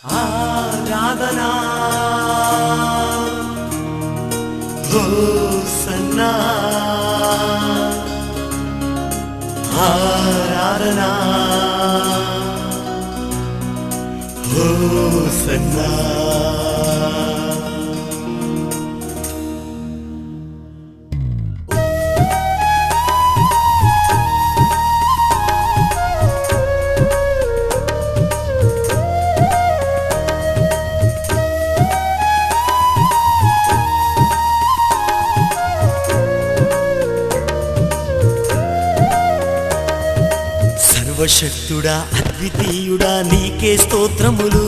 ఆరాధనా hosanna ఆరాధనా hosanna సర్వశక్తుడా అద్వితీయుడా నీకే స్తోత్రములు,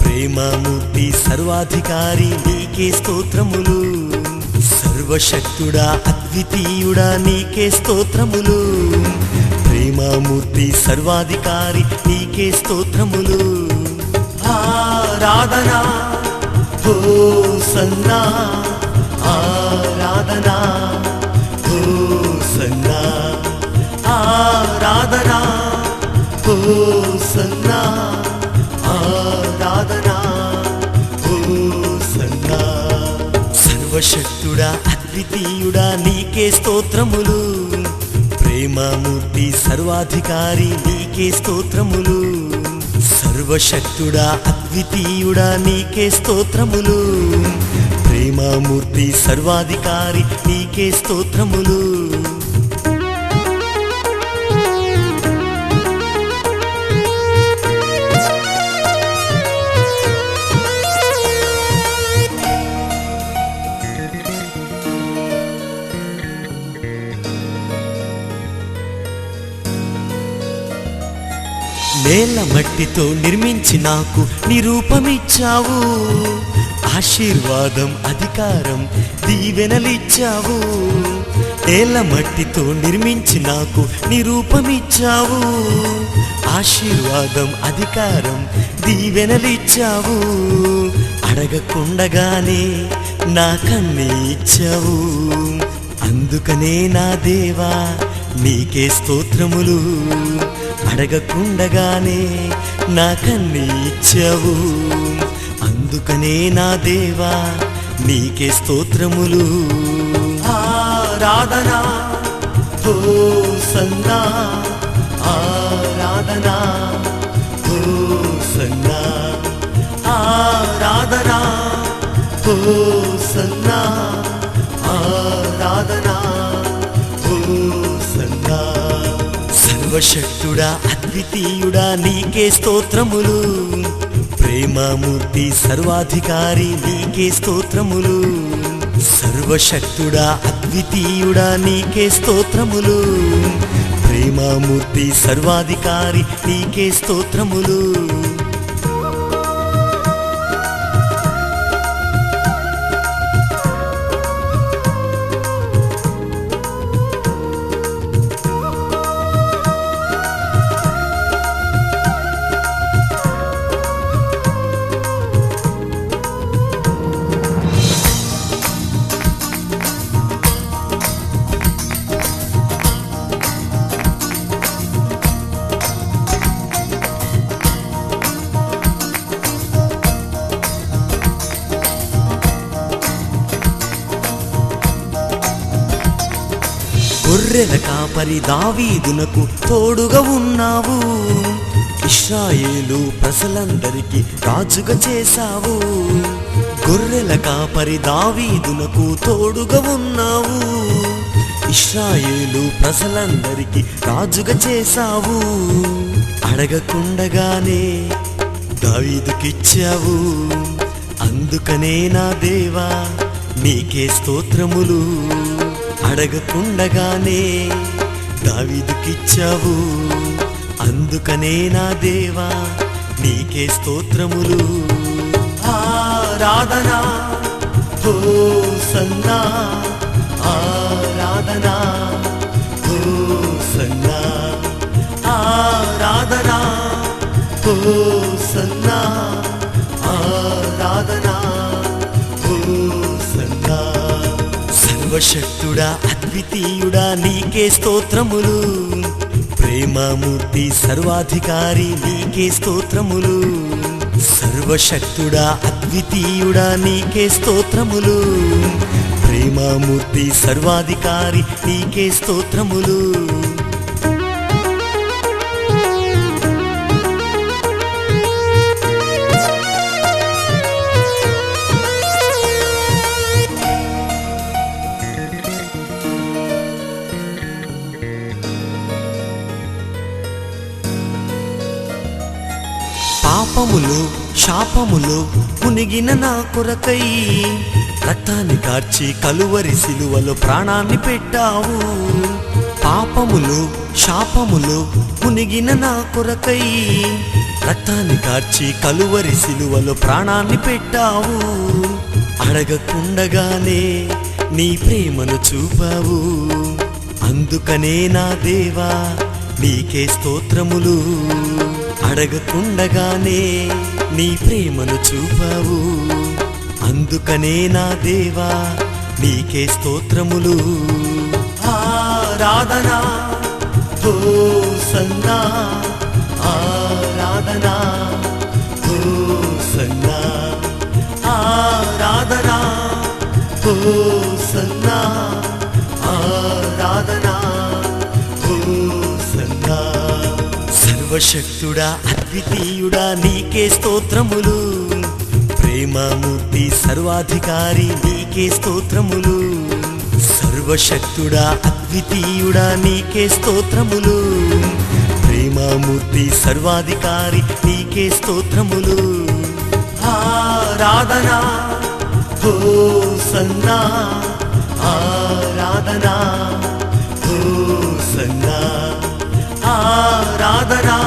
ప్రేమమూర్తి సర్వాధికారి నీకే స్తోత్రములు. సర్వశక్తుడా అద్వితీయుడా నీకే స్తోత్రములు, ప్రేమమూర్తి సర్వాధికారి నీకే స్తోత్రములు. ఆరాధనా హోసన్నా ఆరాధనా హోసన్నా ఆరాధనా హోసన్నా ఆరాధనా హోసన్నా. సర్వశక్తుడా అద్వితీయుడా నీకే స్తోత్రములు, ప్రేమమూర్తి సర్వాధికారి నీకే స్తోత్రములు. సర్వశక్తుడా అద్వితీయుడా నీకే స్తోత్రములు, ప్రేమమూర్తి సర్వాధికారి నీకే స్తోత్రములు. నేల మట్టితో నిర్మించి నాకు నిరూపమిచ్చావు, ఆశీర్వాదం అధికారం దీవెనలిచ్చావు. నేల మట్టితో నిర్మించి నాకు నిరూపమిచ్చావు, ఆశీర్వాదం అధికారం దీవెనలిచ్చావు. అడగకుండగానే నాకన్నీ ఇచ్చావు, అందుకనే నా దేవా నీకే స్తోత్రములు. అడగకుండగానే నాకన్నీ ఇచ్చావు, అందుకనే నా దేవా నీకే స్తోత్రములు. ఆరాధనా హోసన్నా ఆరాధనా హోసన్నా ఆరాధనా హోసన్నా ఆరాధనా హోసన్నా. సర్వశక్తుడా అద్వితీయుడా నీకే స్తోత్రములు, ప్రేమమూర్తి సర్వాధికారి నీకే స్తోత్రములు. సర్వశక్తుడా అద్వితీయుడా నీకే స్తోత్రములు, ప్రేమమూర్తి సర్వాధికారి నీకే స్తోత్రములు. గొర్రెల కాపరి దావీదునకు తోడుగా ఉన్నావు, ఇశ్రాయేలు ప్రజలందరికీ రాజుగా చేశావు. గొర్రెల కాపరి దావీదునకు తోడుగా ఉన్నావు, ఇశ్రాయేలు ప్రజలందరికీ రాజుగా చేశావు. అడగకుండగానే దావీదుకిచ్చావు, అందుకనే నా దేవా నీకే స్తోత్రములు. అడగకుండగానే దావీదుకిచ్చావు, అందుకనే నా దేవా నీకే స్తోత్రములు. ఆరాధనా హోసన్నా ఆరాధనా హోసన్నా ఆరాధనా హోసన్నా ఆరాధనా హోసన్నా. సర్వశక్తుడా అద్వితీయుడా నీకే స్తోత్రములు, ప్రేమమూర్తి సర్వాధికారి నీకే స్తోత్రములు. సర్వశక్తుడా అద్వితీయుడా నీకే స్తోత్రములు, ప్రేమామూర్తి సర్వాధికారి నీకే స్తోత్రములు. పాపములు శాపములు మునిగిన నా కొరకై రక్తాన్ని కార్చి కలువరి సిలువలో ప్రాణాన్ని పెట్టావు. పాపములు శాపములు మునిగిన నా కొరకై రక్తాన్ని కార్చి కలువరి సిలువలో ప్రాణాన్ని పెట్టావు. అడగకుండగానే నీ ప్రేమను చూపావు, అందుకనే నా దేవా నీకే స్తోత్రములు. అడగకుండగానే నీ ప్రేమను చూపావు, అందుకనే నా దేవా నీకే స్తోత్రములు. ఆరాధనా హోసన్నా, ఆరాధనా హోసన్నా, ఆరాధనా హోసన్నా, ఆరాధనా హోసన్నా. సర్వశక్తుడా అద్వితీయుడా నీకే స్తోత్రములు, ప్రేమామూర్తి సర్వాధికారి నీకే స్తోత్రములు. సర్వశక్తుడా అద్వితీయుడా నీకే స్తోత్రములు, ప్రేమామూర్తి సర్వాధికారి నీకే స్తోత్రములు. ఆరాధనా హోసన్నా, ఆరాధనా హోసన్నా, ఆరాధనా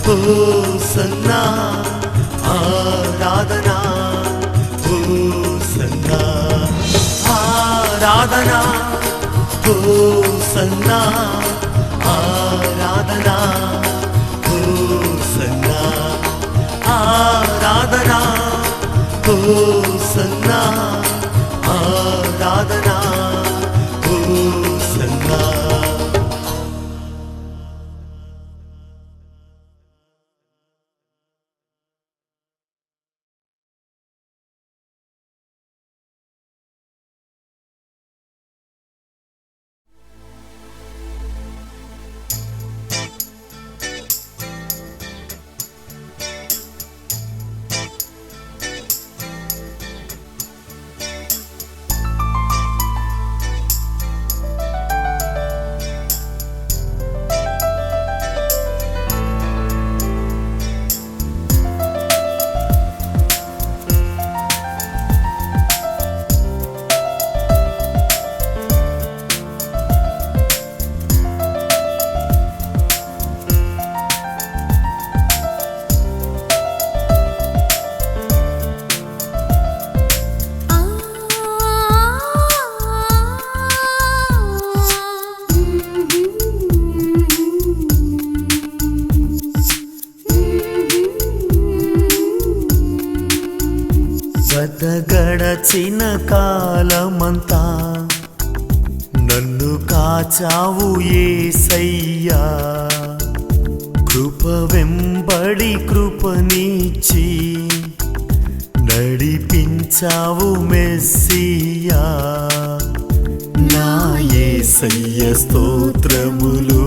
హోసన్నా, ఆరాధనా హోసన్నా, ఆరాధనా హోసన్నా, ఆరాధనా హోసన్నా, ఆరాధనా హోసన్నా, ఆరాధనా హోసన్నా. గడచిన కాలమంతా నన్ను కాచావు యేసయ్యా, కృప వెంబడి కృపనిచ్చి నడిపించావు మెస్సియా. నా యేసయ్య స్తోత్రములు,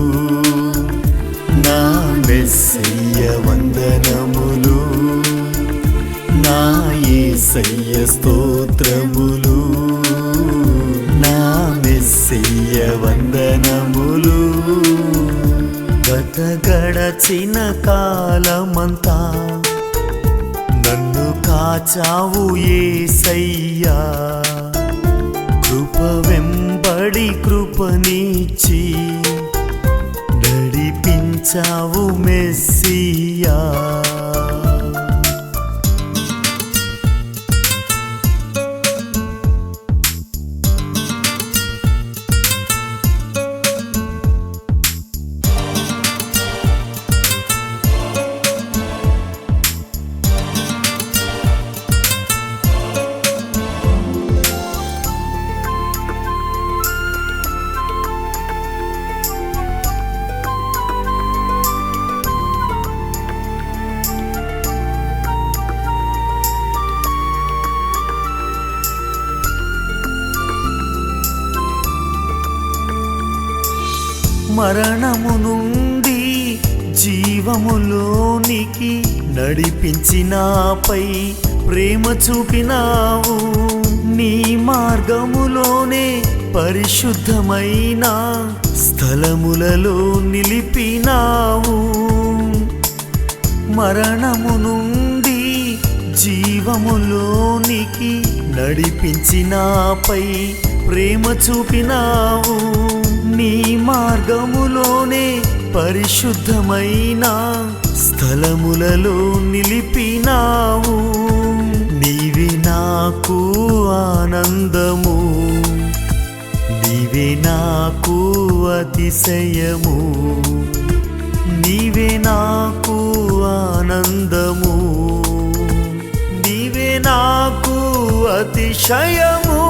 నా మెస్సియ వందనములు, నా యేసయ్య స్తోత్రములు, నా మెస్సియ వందనములు. గడచిన కాలమంతా నన్ను కాచావు యేసయ్యా, కృప వెంబడి కృపనిచ్చి నడిపించావు మెస్సియా. మరణము నుండి జీవములోనికి నడిపించినాపై ప్రేమ చూపినావు. నీ మార్గములోనే పరిశుద్ధమైన స్థలములలో నిలిపినావు. మరణము నుండి జీవములోనికి నడిపించినాపై ప్రేమ చూపినావు. నీ మార్గములోనే పరిశుద్ధమైన స్థలములలో నిలిపినావు. నీవే నాకు ఆనందము, నీవే నాకు అతిశయము, నీవే నాకు ఆనందము, నీవే నాకు అతిశయము.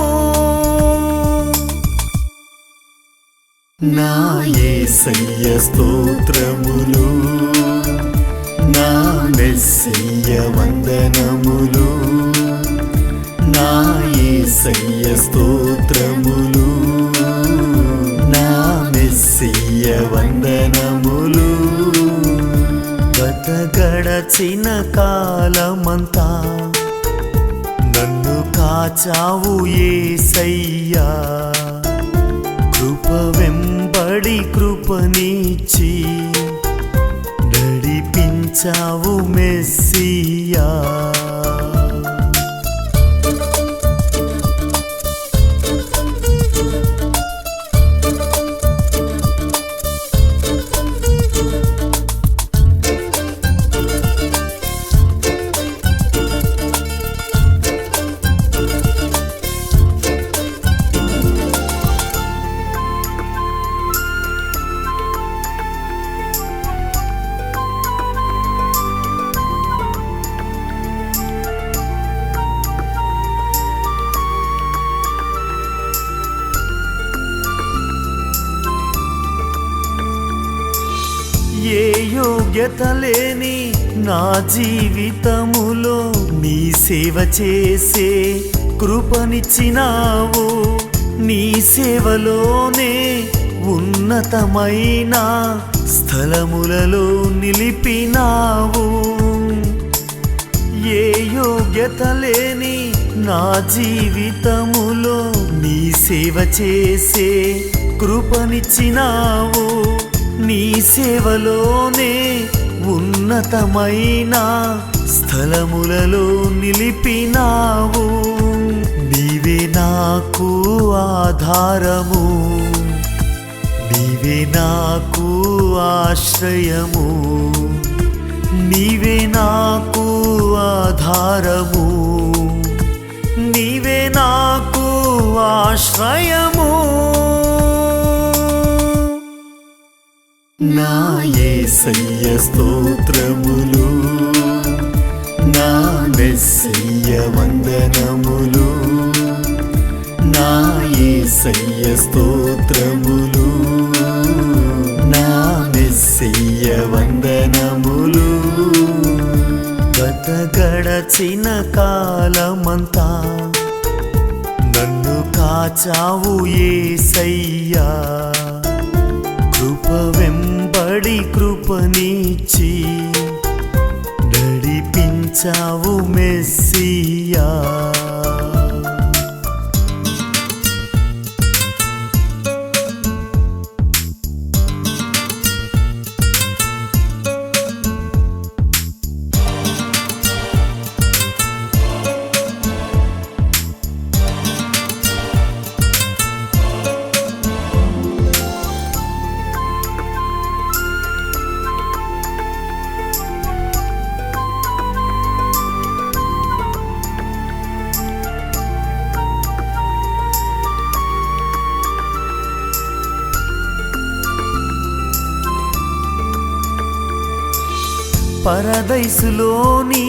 నా యేసయ్య స్తోత్రములు, నా మెస్సయ్య వందనములు. నా యేసయ్య స్తోత్రములు, నా మెస్సయ్య వందనములు. గత గడచిన కాలమంతా నన్ను కాచావు యేసయ్యా. కృప వెంబడి కృపనిచ్చి నడిపించావు మెస్సియా. ఏ యోగ్యత లేని నా జీవితములో నీ సేవ చేసే కృపనిచ్చినావు. నీ సేవలోనే ఉన్నతమైన స్థలములలో నిలిపినావు. ఏ యోగ్యత లేని నా జీవితములో నీ సేవ చేసే కృపనిచ్చినావు. నీ సేవలోనే ఉన్నతమైన స్థలములలో నిలిపినావు. నీవే నాకు ఆధారము, నీవే నాకు ఆశ్రయము, నీవే నాకు ఆధారము, నీవే నాకు ఆశ్రయము. నా యేసయ్య స్తోత్రములు, నా మెస్సయ్య వందనములు. నా యేసయ్య స్తోత్రములు, నా మెస్సయ్య వందనములు. గత గడచిన కాలమంతా నన్ను కాచావు యేసయ్యా. కృప వెంబడి కృపనిచ్చి నడిపించావు మెస్సియా. పరదైసులోని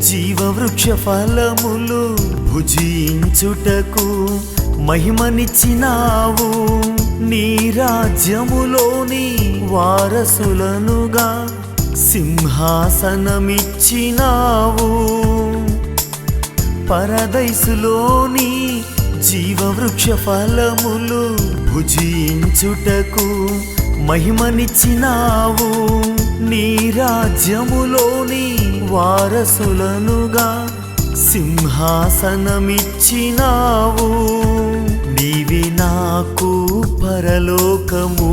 జీవవృక్ష ఫలములు భుజించుటకు మహిమనిచ్చినావు. నీ రాజ్యములోని వారసులనుగా సింహాసనమిచ్చినావు. పరదైసులోని జీవవృక్ష ఫలములు భుజించుటకు మహిమనిచ్చినావు నీ రాజ్యములోని వారసులనుగా సింహాసనమిచ్చినావు నీవే నాకు పరలోకము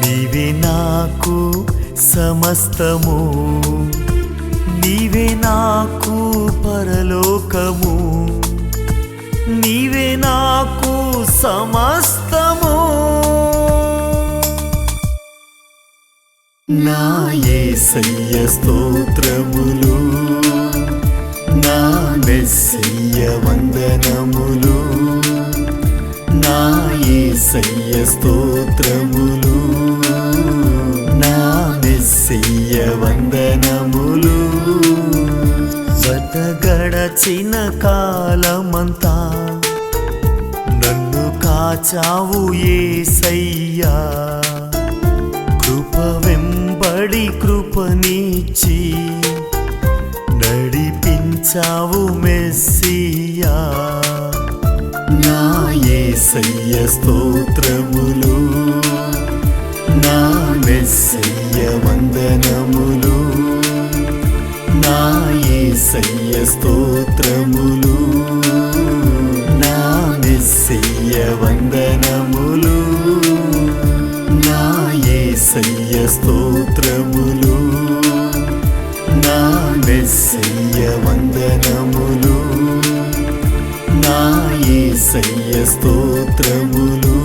నీవే నాకు సమస్తము నీవే నాకు పరలోకము నీవే నాకు సమస్తము నా యేసయ్య స్తోత్రములు నా మెస్సయ్య వందనములు నా యేసయ్య స్తోత్రములు నా మెస్సయ్య వందనములు గడచిన కాలమంతా నన్ను కాచావు యేసయ్యా కృప వెంబడి కృపనిచ్చి నడిపించావు మెస్సియా నా యేసయ్య స్తోత్రములు నా మెస్సయ్య వందనములు నా యేసయ్య స్తోత్రములు నా మెస్సయ్య వందనములు నా యేసయ్య స్తోత్రములు నా మెస్సయ్య వందనములు నా యేసయ్య స్తోత్రములు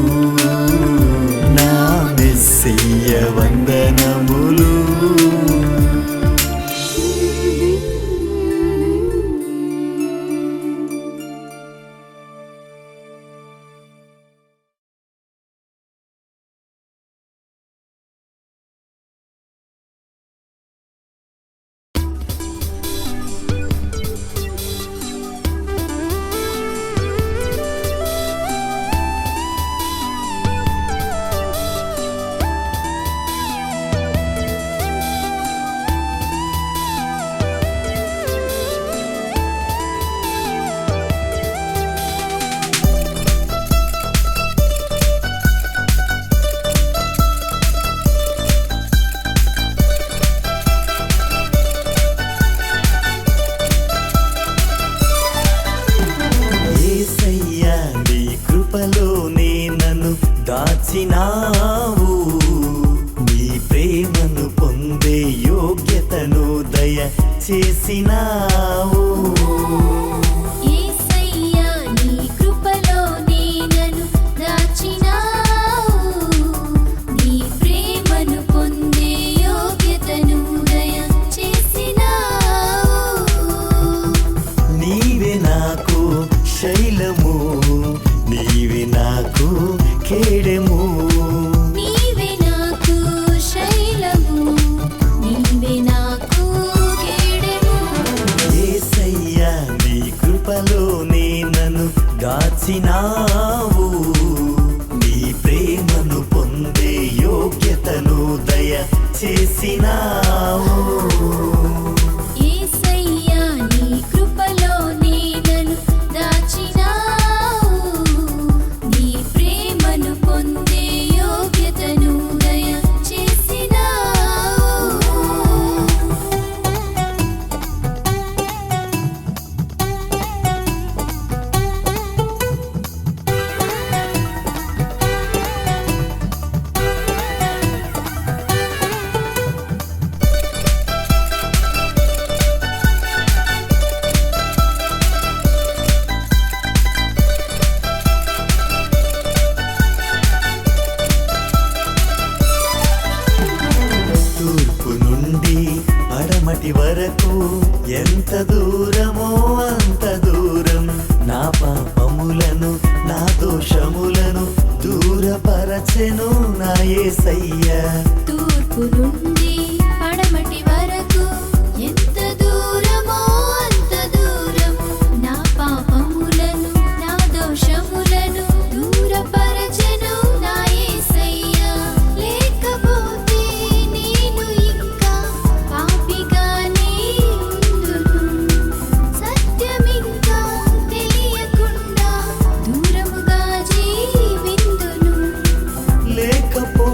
నా మెస్సయ్య వందనములు దాచినావు నీ ప్రేమను పొందే యోగ్యతను దయ చేసినావు యేసయ్యా నీ కృపలోనే నన్ను దాచినావు నీ ప్రేమను పొందే యోగ్యతను దయ చేసినావు నీవే నాకు శైలము నీవే నాకు కేడెము నీవే నాకు శైలము నీవే నాకు కేడెము యేసయ్యా నీ కృపలోనే నన్ను దాచినావు నీ ప్రేమను పొందే యోగ్యతను దయ చేసినావు యేసయ్యా నీ కృపలోనే నన్ను దాచినావు నీ ప్రేమను పొందే యోగ్యతను దయ చేసినావు తూర్పు నుండి పడమటి వరకు ఎంత దూరమో అంత దూరం నా పాపములను నా దోషములను దూరపరచెను నా యేసయ్యా తూర్పు నుండి పడమటి వరకు ఎంత దూరమో అంత దూరం నా పాపములను నా దోషములను దూరపరచెను నా యేసయ్యా లేకపోతే నేను ఇంకా పాపిగానే ఉందును సత్యమింకా తెలియకుండా దూరముగా జీవిందును లేకపోతే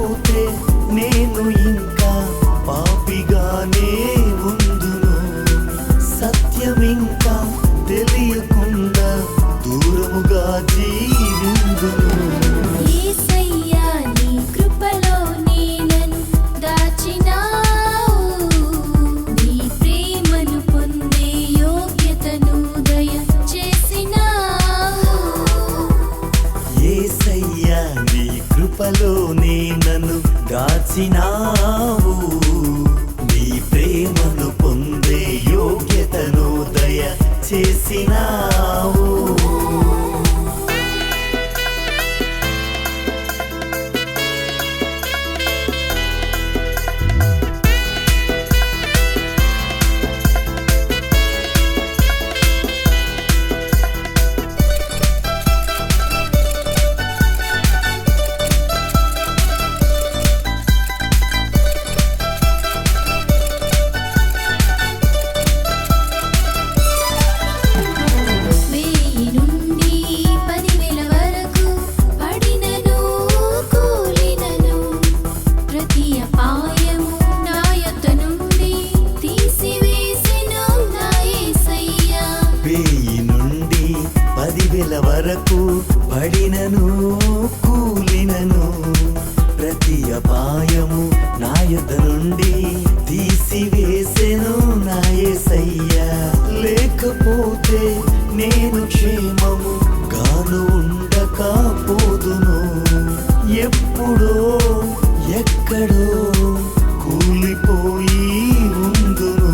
దాచినావు. నీ ప్రేమను పొందే యోగ్యతను దయ చేసినావు. వరకు పడినను కూలినను ప్రతి అపాయము నా యొద్ద నుండి తీసివేసెను నా యేసయ్యా. లేకపోతే నేను క్షేమము గాను ఉండకపోదును. ఎప్పుడో ఎక్కడో కూలిపోయి ఉందును.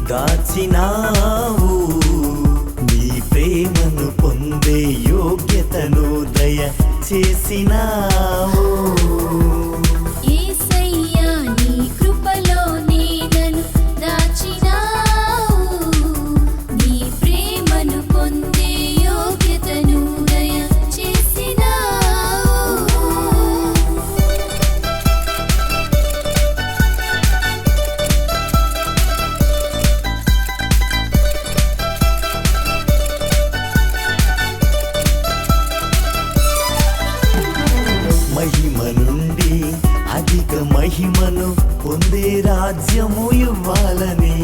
దాచినావు. నీ ప్రేమను పొందే యోగ్యతను దయ చేసినావు. యేసయ్యా నీ కృపలోనే నన్ను దాచినావు. నీ ప్రేమను పొందే యోగ్యతను దయ చేసినావు. మహిమ నుండి అధిక మహిమను పొందే రాజ్యము ఇవ్వాలని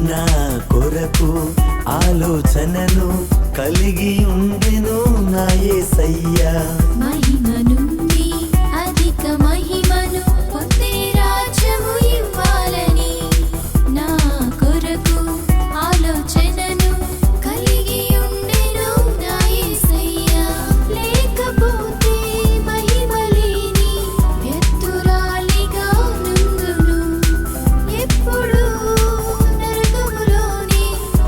నా కొరకు ఆలోచనను కలిగి ఉండెను నా యేసయ్యా. మహిమ నుండి అధిక మహిమను పొందే రాజ్యము ఇవ్వాలని నా కొరకు ఆలోచనను కలిగి ఉండెను నా యేసయ్యా. లేకపోతే మహిమలేని వ్యర్థురాలిగా నుండును. ఎప్పుడు నరకములోనే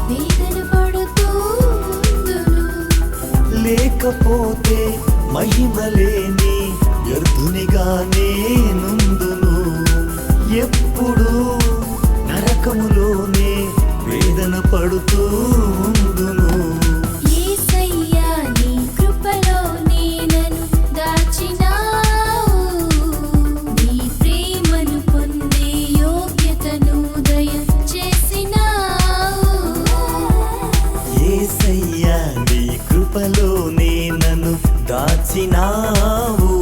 వేదన పడుతూ ఉందును. లేకపోతే మహిమలేని వ్యర్థునిగానే నుండును. ఎప్పుడు నరకములోనే వేదన పడుతూ ఉందును. యేసయ్యా నీ కృపలోనే నన్ను దాచినావు. నీ ప్రేమను పొందే యోగ్యతను దయ చేసినావు. యేసయ్యా నీ కృపలోనే నన్ను దాచినావు.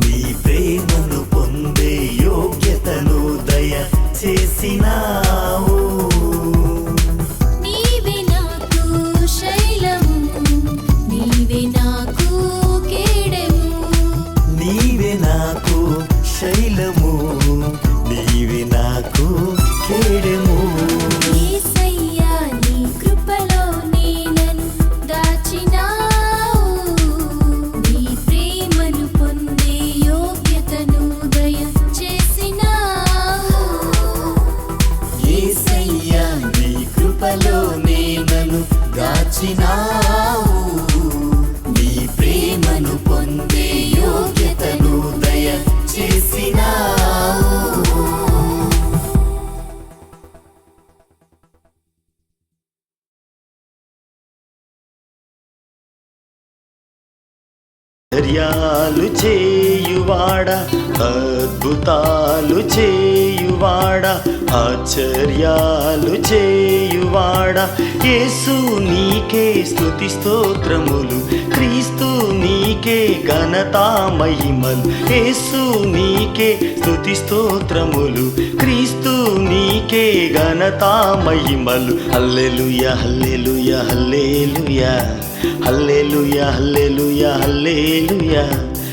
నీ ప్రేమను పొందే యోగ్యతను దయ చేసినావు. నీవే నాకు శైలము, నీవే నాకు కేడెము. నీవే నాకు శైలము, నీవే నాకు కేడెము. యేసయ్యా నీ కృపలోనే నన్ను దాచినావు. నీ ప్రేమను పొందే యోగ్యతను దయ చేసినావు. యేసయ్యా నీ కృపలోనే నన్ను దాచినావు. నీ ప్రేమను పొందే యోగ్యతను దయ చేసినావు. ఆశ్చర్యాలు చేయువాడా, అద్భుతాలు చేయువాడా, ఆశ్చర్యాలు చేయువాడా, యేసు నీకే స్తుతి స్తోత్రములు, క్రీస్తు నీకే ఘనత మహిమలు, యేసు నీకే స్తుతి స్తోత్రములు, క్రీస్తు నీకే ఘనత మహిమలు. హల్లెలూయా హల్లెలూయా హల్లెలూయా హల్లెలూయా హల్లెలూయా హల్లెలూయా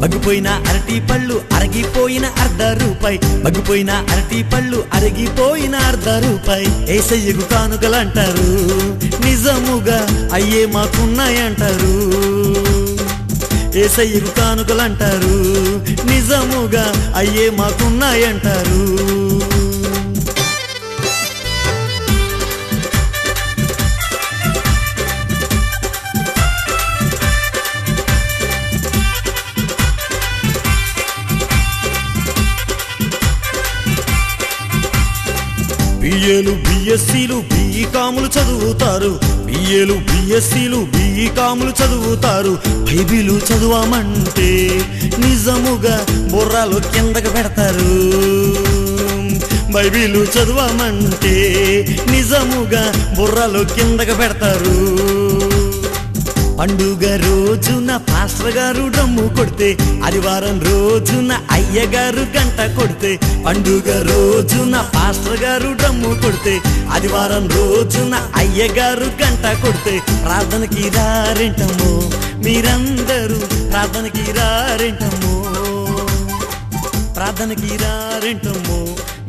బగ్గిపోయిన అరటి పళ్ళు అరగిపోయిన ₹1 బగ్గిపోయిన అరటి పళ్ళు అరగిపోయిన ₹1 ఏసయ్యకు కానుకలంటారు, నిజముగా అయ్యే మాకున్నాయంటారు. ఏసయ్యకు కానుకలంటారు, నిజముగా అయ్యే మాకున్నాయంటారు. బిఏలు బిఎస్సీలు బీకాములు చదువుతారు, బిఏలు బిఎస్సీలు బీకాములు చదువుతారు. బైబిలు చదువామంటే నిజముగా బుర్రలో కిందకు పెడతారు. బైబిలు చదువామంటే నిజముగా బుర్రలో కిందకు పెడతారు. పండుగ రోజున పాస్టర్ గారు డ్రమ్ము కొడితే, ఆదివారం రోజున అయ్యగారు గంట కొడితే. పండుగ రోజున పాస్టర్ గారు డ్రమ్ము కొడితే, ఆదివారం రోజున అయ్యగారు గంట కొడితే. ప్రార్థనకి రారేంటమ్మో మీరందరూ, ప్రార్థనకి రారేంటమ్మో, ప్రార్థనకి రారేంటమ్మో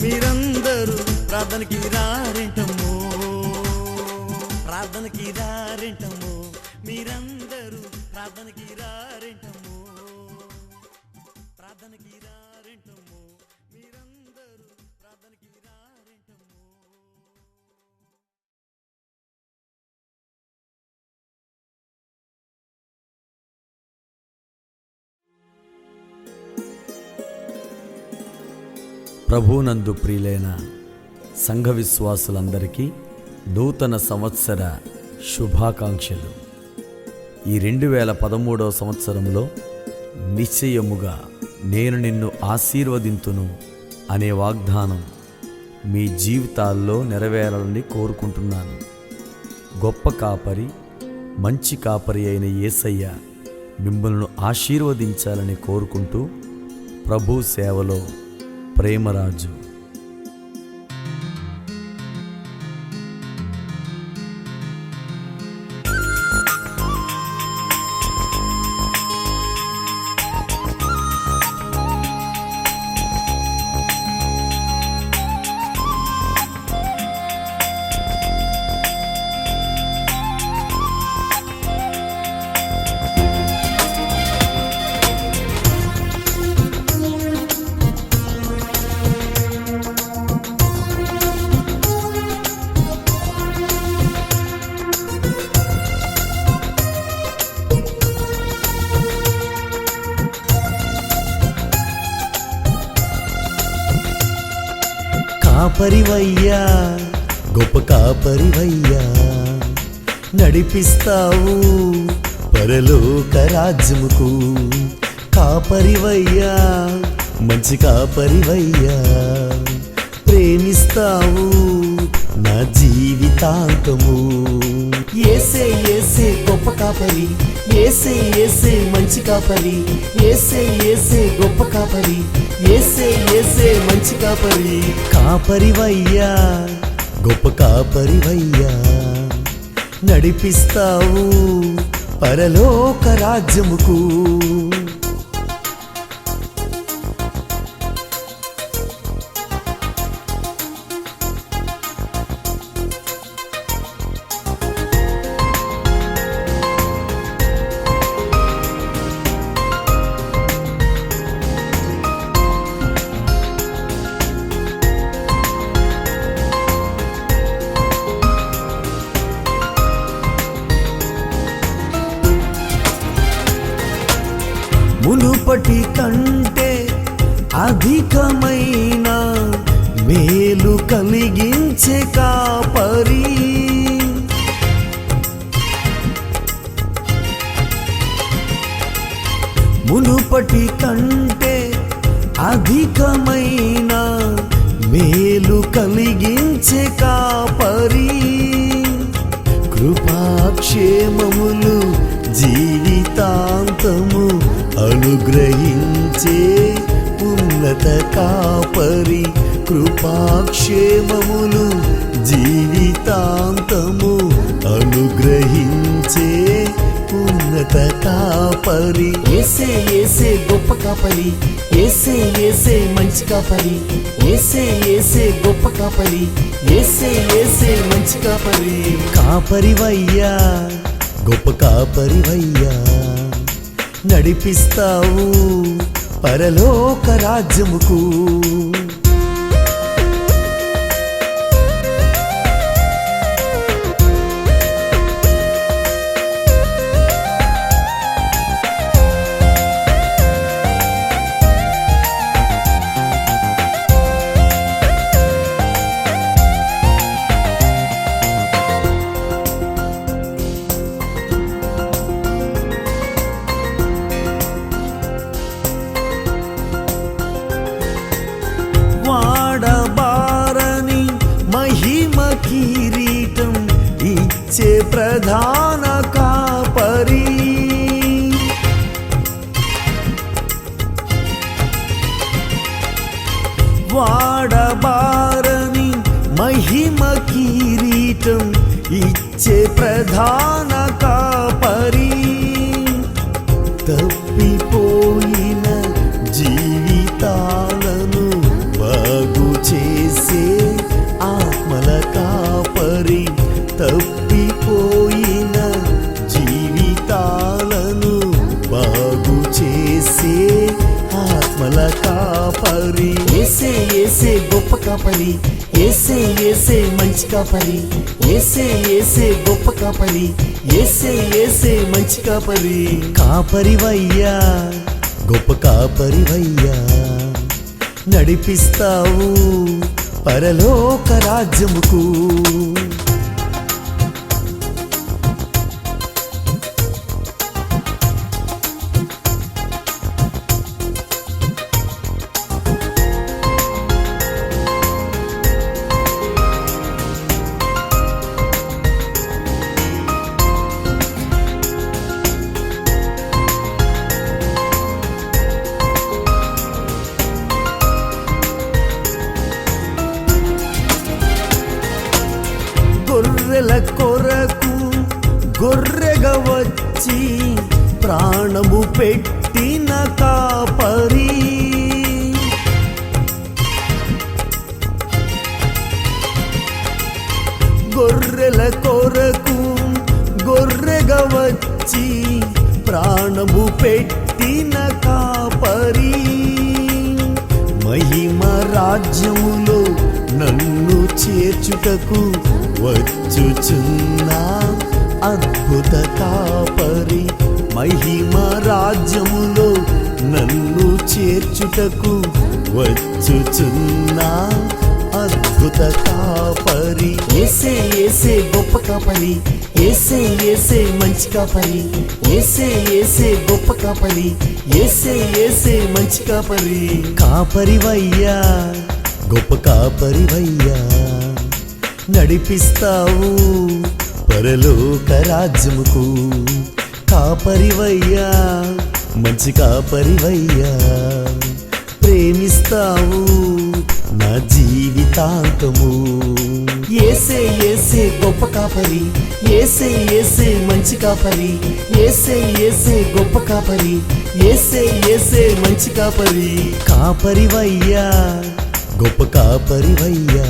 మీరందరూ, ప్రార్థనకి రారేంటమ్మో, ప్రార్థనకి రారేంటమ్మో మీరందరూ, ప్రార్థనకి రారేంటమ్మో, ప్రార్థనకి రారేంటమ్మో మీరందరూ, ప్రార్థనకి రారేంటమ్మో. ప్రభునందు ప్రియులైన సంఘ విశ్వాసులందరికీ నూతన సంవత్సర శుభాకాంక్షలు. ఈ 2013వ సంవత్సరంలో నిశ్చయముగా నేను నిన్ను ఆశీర్వదింతును అనే వాగ్దానం మీ జీవితాల్లో నెరవేరాలని కోరుకుంటున్నాను. గొప్ప కాపరి, మంచి కాపరి అయిన యేసయ్య మిమ్మల్ని ఆశీర్వదించాలని కోరుకుంటూ ప్రభు సేవలో ప్రేమరాజు. కాపరివయ్యా, గొప్ప కాపరివయ్యా, నడిపిస్తావు పరలోక రాజ్యముకు. కాపరివయ్యా, మంచి కాపరివయ్యా, ప్రేమిస్తావు నా జీవితాంతము. యేసే యేసే గొప్ప కాపరి, యేసే యేసే మంచి కాపరి, యేసే యేసే గొప్ప కాపరి, యేసే యేసే మంచి కాపరి. కాపరివయ్యా, గొప్ప కాపరివయ్యా, నడిపిస్తావు పరలోక రాజ్యముకు. మునుపటి కంటే అధికమైన మేలు కలిగించే కాపరి. మునుపటి కంటే అధికమైన మేలు కలిగించే కాపరి. కృపాక్షేమములు జీవితాంతము అనుగ్రహించే ఉన్నత కాపరి. కృపాక్షేమములు జీవితాంతము అనుగ్రహించే ఉన్నత ఉన్నత కాపరి ఏసే ఏసే గొప్ప కాపరి, ఏసే ఏసే మంచి కాపరి, ఏసే ఏసే గొప్ప కాపరి, ఏసే ఏసే మంచి కాపరి. కాపరివయ్యా గొప్ప కాపరివయ్యా, నడిపిస్తావు పరలోక రాజ్యముకు. వాడబారని మహిమ కిరీటం ఇచ్చే ప్రధాన కాపరి, వాడబారని మహిమ కిరీటం ఇచ్చే ప్రధాన కాపరి, తప్పిపోయిన జీవితాలను బాగు చేసే ఆత్మల కాపరి, తప్పిపోయిన జీవితాలను బాగు చేసే ఆత్మల కాపరి. ఏసే ఏసే గొప్ప కాపరి, ఏసే ఏసే మంచి కాపరి, ఏసే ఏసే గొప్ప కాపరి, ఏసే ఏసే మంచి కాపరి. కాపరివయ్యా గొప్ప కాపరివయ్యా, నడిపిస్తావు పరలోక రాజ్యముకు. గొర్రెల కొరకు గొర్రెగా వచ్చి ప్రాణము పెట్టిన కాపరి, గొర్రెల కొరకు గొర్రెగా వచ్చి ప్రాణము పెట్టిన కాపరి, మహిమ రాజ్యములో నన్ను చేర్చుటకు వచ్చుచున్న అద్భుత కాపరి, మహిమ రాజ్యములో నన్ను చేర్చుటకు వచ్చుచున్న అద్భుత కాపరి. ఏసే ఏసే గొప్ప కాపరి, ఏసే ఏసే మంచి కాపరి, ఏసే ఏసే గొప్ప కాపరి, ఏసే ఏసే మంచి కాపరి. కాపరివయ్యా గొప్ప కాపరివయ్యా, నడిపిస్తావు పరలోక రాజ్యముకు. కాపరివయ్యా మంచి కాపరివయ్యా, ప్రేమిస్తావు నా జీవితాంతము. ఏసే ఏసే గొప్ప కాపరి, ఏసే ఏసే మంచి కాపరి, ఏసే ఏసే గొప్ప కాపరి, ఏసే ఏసే మంచి కాపరి. కాపరివయ్యా గొప్ప కాపరివయ్యా,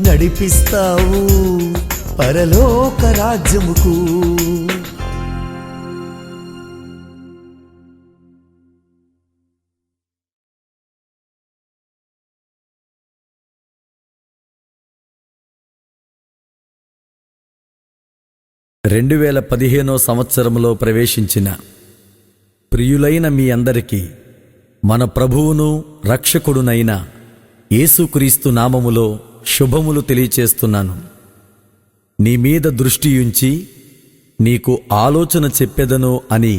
నడిపిస్తావు పరలోక రాజ్యముకు. రెండు 2015 సంవత్సరంలో ప్రవేశించిన ప్రియులైన మీ అందరికీ మన ప్రభువును రక్షకుడునైన యేసుక్రీస్తు నామములో శుభములు తెలియచేస్తున్నాను. నీ మీద దృష్టియుంచి నీకు ఆలోచన చెప్పెదను అని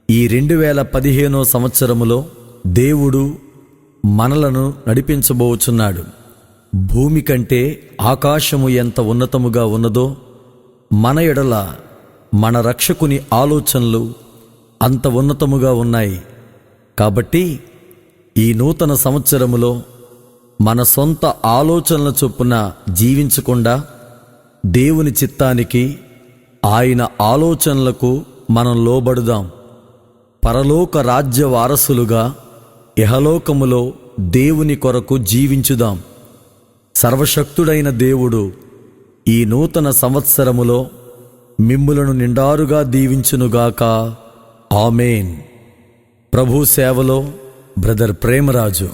ఈ 2015 సంవత్సరములో దేవుడు మనలను నడిపించబోచున్నాడు. భూమి కంటే ఆకాశము ఎంత ఉన్నతముగా ఉన్నదో మన ఎడల మన రక్షకుని ఆలోచనలు అంత ఉన్నతముగా ఉన్నాయి. కాబట్టి ఈ నూతన సంవత్సరములో మన సొంత ఆలోచనల చొప్పున జీవించకుండా దేవుని చిత్తానికి ఆయన ఆలోచనలకు మనం లోబడుదాం. పరలోక రాజ్య వారసులుగా ఇహలోకములో దేవుని కొరకు జీవించుదాం. సర్వశక్తుడైన దేవుడు ఈ నూతన సంవత్సరములో మిమ్ములను నిండారుగా దీవించునుగాక. ఆమేన్. ప్రభు సేవలో బ్రదర్ ప్రేమరాజు.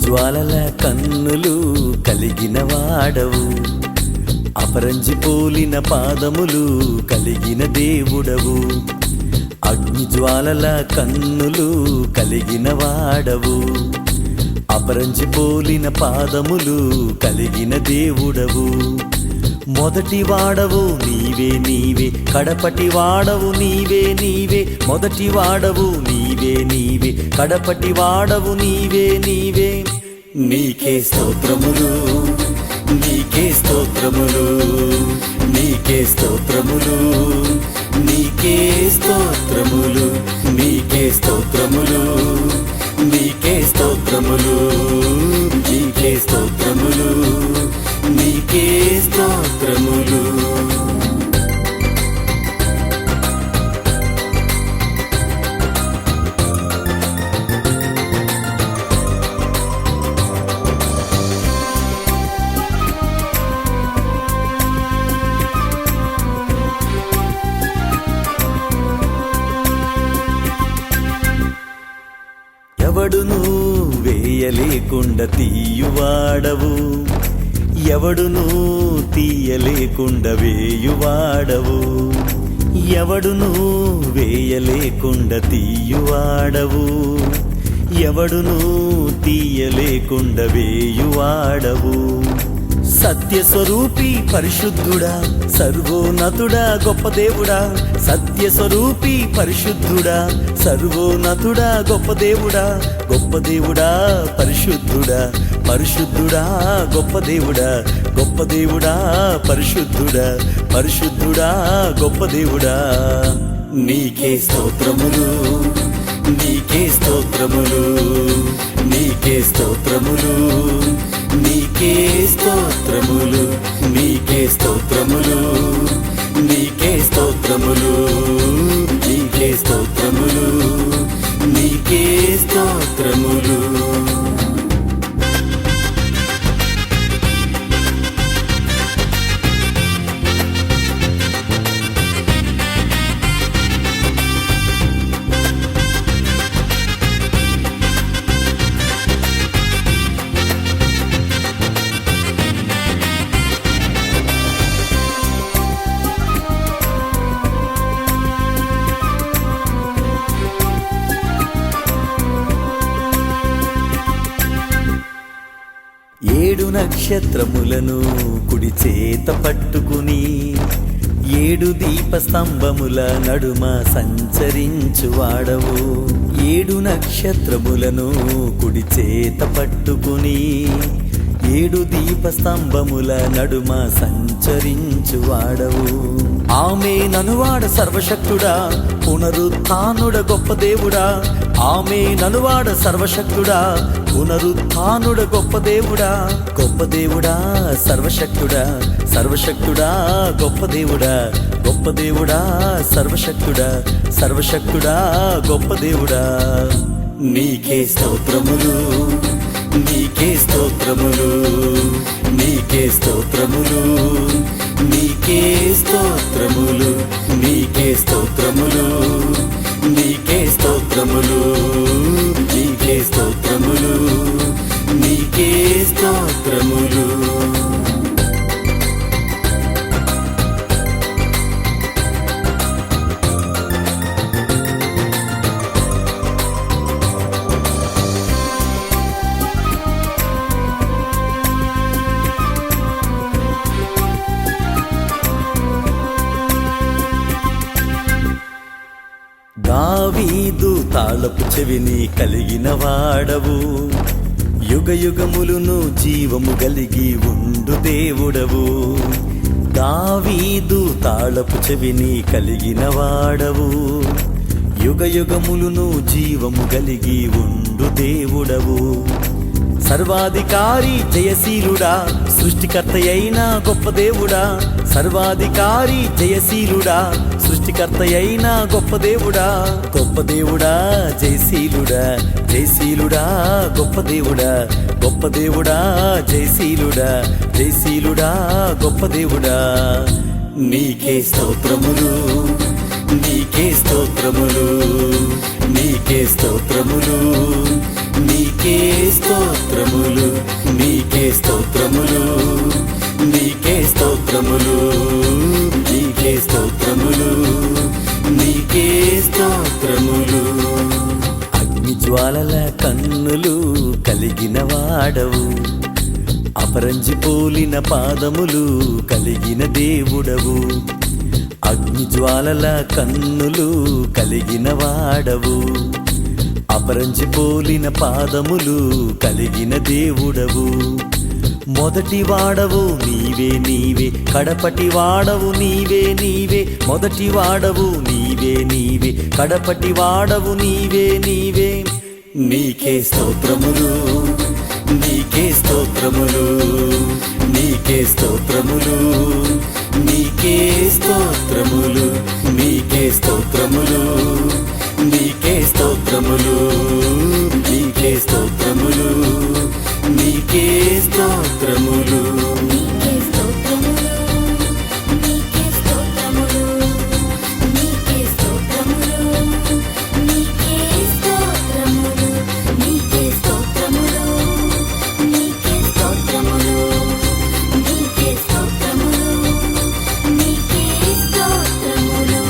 జ్వాలల కన్నులు కలిగిన వాడవు, అపరంజి పోలిన పాదములు కలిగిన దేవుడవు. అగ్ని జ్వాలల కన్నులు కలిగిన వాడవు, అపరంజి పోలిన పాదములు కలిగిన దేవుడవు. మొదటి వాడవు నీవే నీవే, కడపటి వాడవు నీవే నీవే. మొదటి వాడవు నీవే నీవే, కడపటి వాడవు నీవే నీవే. నీకే స్తోత్రములు, నీకే స్తోత్రములు, నీకే స్తోత్రములు, నీకే స్తోత్రములు, నీకే స్తోత్రములు, నీకే స్తోత్రములు, నీకే స్తోత్రములు, నీకే స్తోత్రములు. ఎవడును వేయలేకుండా తీయువాడవు, ఎవడును తీయలేకుండా వేయువాడవు. ఎవడును వేయలేకుండా తీయువాడవు, ఎవడును తీయలేకుండా వేయువాడవు. సత్యస్వరూపి పరిశుద్ధుడా, సర్వోన్నతుడా గొప్ప దేవుడా. సత్యస్వరూపి పరిశుద్ధుడా, సర్వోన్నతుడా గొప్ప దేవుడా. గొప్ప దేవుడా పరిశుద్ధుడా, పరిశుద్ధుడా గొప్ప దేవుడా. గొప్ప దేవుడా పరిశుద్ధుడా, పరిశుద్ధుడా గొప్ప దేవుడా. నీకే స్తోత్రములు, నీకే స్తోత్రములు, నీకే స్తోత్రములు, నీకే స్తోత్రములు, నీకే స్తోత్రములు, నీకే స్తోత్రములు, నీకే స్తోత్రములు, నీకే స్తోత్రములు. ఏడు నక్షత్రములను కుడి చేత పట్టుకుని, ఏడు దీపస్తంభముల నడుమ సంచరించువాడవు. ఏడు నక్షత్రములను కుడి చేత పట్టుకుని, ఏడు దీపస్తంభముల నడుమ సంచరించువాడవు. ఆమె ననువాడ సర్వశక్తుడా, పునరుత్థానుడ గొప్ప దేవుడా. ఆమె ననువాడ సర్వశక్తుడా, పునరుత్థానుడ గొప్ప దేవుడా. గొప్ప దేవుడా సర్వశక్తుడా, సర్వశక్తుడా గొప్ప దేవుడా. గొప్ప దేవుడా సర్వశక్తుడా, సర్వశక్తుడా గొప్ప దేవుడా. నీకే స్తోత్రములు, నీకే స్తోత్రములు, నీకే స్తోత్రములు, నీకే స్తోత్రములు, నీకే స్తోత్రములు, నీకే స్తోత్రములు, నీకే స్తోత్రములు, నీకే స్తోత్రములు. దావీదు తాళపు చెవిని కలిగిన వాడవు, యుగ యుగములును జీవము కలిగి ఉండు దేవుడవు. దావీదు తాళపు చెవిని కలిగిన వాడవు, యుగ యుగములును జీవము కలిగి ఉండు దేవుడవు. సర్వాధికారి జయశీలుడా, సృష్టికర్త అయిన గొప్ప దేవుడా. సర్వాధికారి జయశీలుడా, సృష్టికర్త అయిన గొప్ప దేవుడా. గొప్ప దేవుడా జయశీలుడా, జయశీలుడా గొప్ప దేవుడా. గొప్ప దేవుడా జయశీలుడా, జయశీలుడా గొప్ప దేవుడా. నీకే స్తోత్రములు, నీకే స్తోత్రములు, నీకే స్తోత్రములు, నీకే స్తోత్రములు, నీకే స్తోత్రములు, నీకే స్తోత్రములు, నీకే స్తోత్రములు, నీకే స్తోత్రములు. అగ్ని జ్వాలల కన్నులు కలిగిన వాడవు, అపరంజి పోలిన పాదములు కలిగిన దేవుడవు. అగ్ని జ్వాలల కన్నులు కలిగిన వాడవు, అపరంజి పోలిన పాదములు కలిగిన దేవుడవు. మొదటి వాడవు నీవే నీవే, కడపటి వాడవు నీవే నీవే. మొదటి వాడవు నీవే నీవే, కడపటి వాడవు నీవే నీవే. నీకే స్తోత్రములు, నీకే స్తోత్రములు, నీకే స్తోత్రములు, నీకే స్తోత్రములు, నీకే స్తోత్రములు, నీకే స్తోత్రములు, నీకే స్తోత్రములు, నీకే స్తోత్రములు. నీకే స్తోత్రములు, నీకే స్తోత్రములు, నీకే స్తోత్రములు, నీకే స్తోత్రములు, నీకే స్తోత్రములు, నీకే స్తోత్రములు, నీకే స్తోత్రములు, నీకే స్తోత్రములు.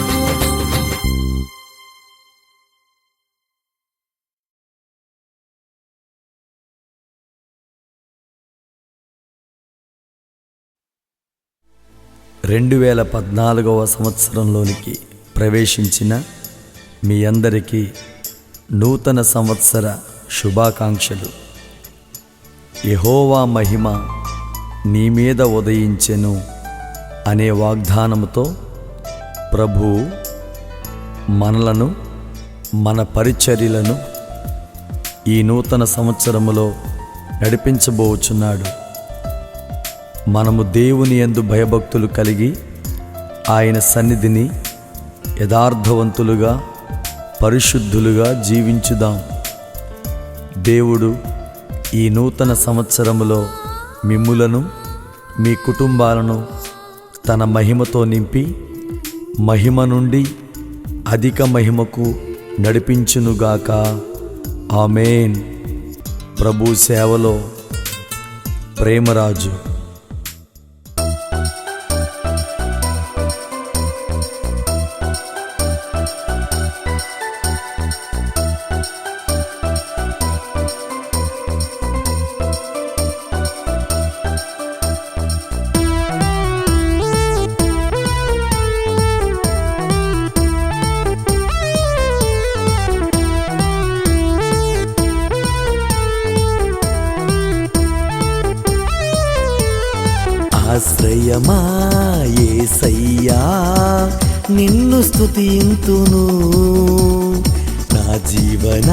రెండు 2014వ సంవత్సరంలోనికి ప్రవేశించిన మీ అందరికీ నూతన సంవత్సర శుభాకాంక్షలు. యెహోవా మహిమ నీ మీద ఉదయించెను అనే వాగ్దానముతో ప్రభువు మనలను, మన పరిచర్యలను ఈ నూతన సంవత్సరములో నడిపించబోచున్నాడు. మనము దేవుని యందు భయభక్తులు కలిగి ఆయన సన్నిధిని యథార్థవంతులుగా, పరిశుద్ధులుగా జీవించుదాం. దేవుడు ఈ నూతన సంవత్సరములో మిమ్ములను, మీ కుటుంబాలను తన మహిమతో నింపి మహిమ నుండి అధిక మహిమకు నడిపించునుగాక. ఆమేన్. ప్రభు సేవలో ప్రేమరాజు. ఆశ్రయమా యేసయ్యా, నిన్ను స్తుతింతును. నా జీవన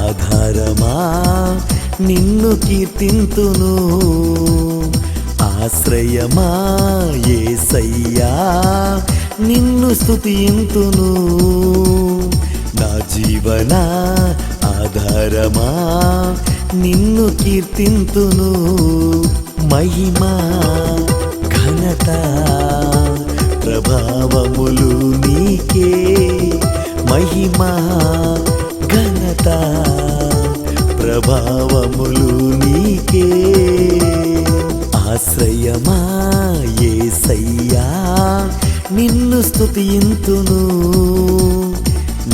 ఆధారమా, నిన్ను కీర్తింతును. ఆశ్రయమా యేసయ్యా, నిన్ను స్తుతింతును. నా జీవన ఆధారమా, నిన్ను కీర్తింతును. మహిమా ఘనత ప్రభావములు నీకే. మహిమా ఘనత ప్రభావములు నీకే. ఆశ్రయమా యేసయ్యా, నిన్ను స్తుతింతును.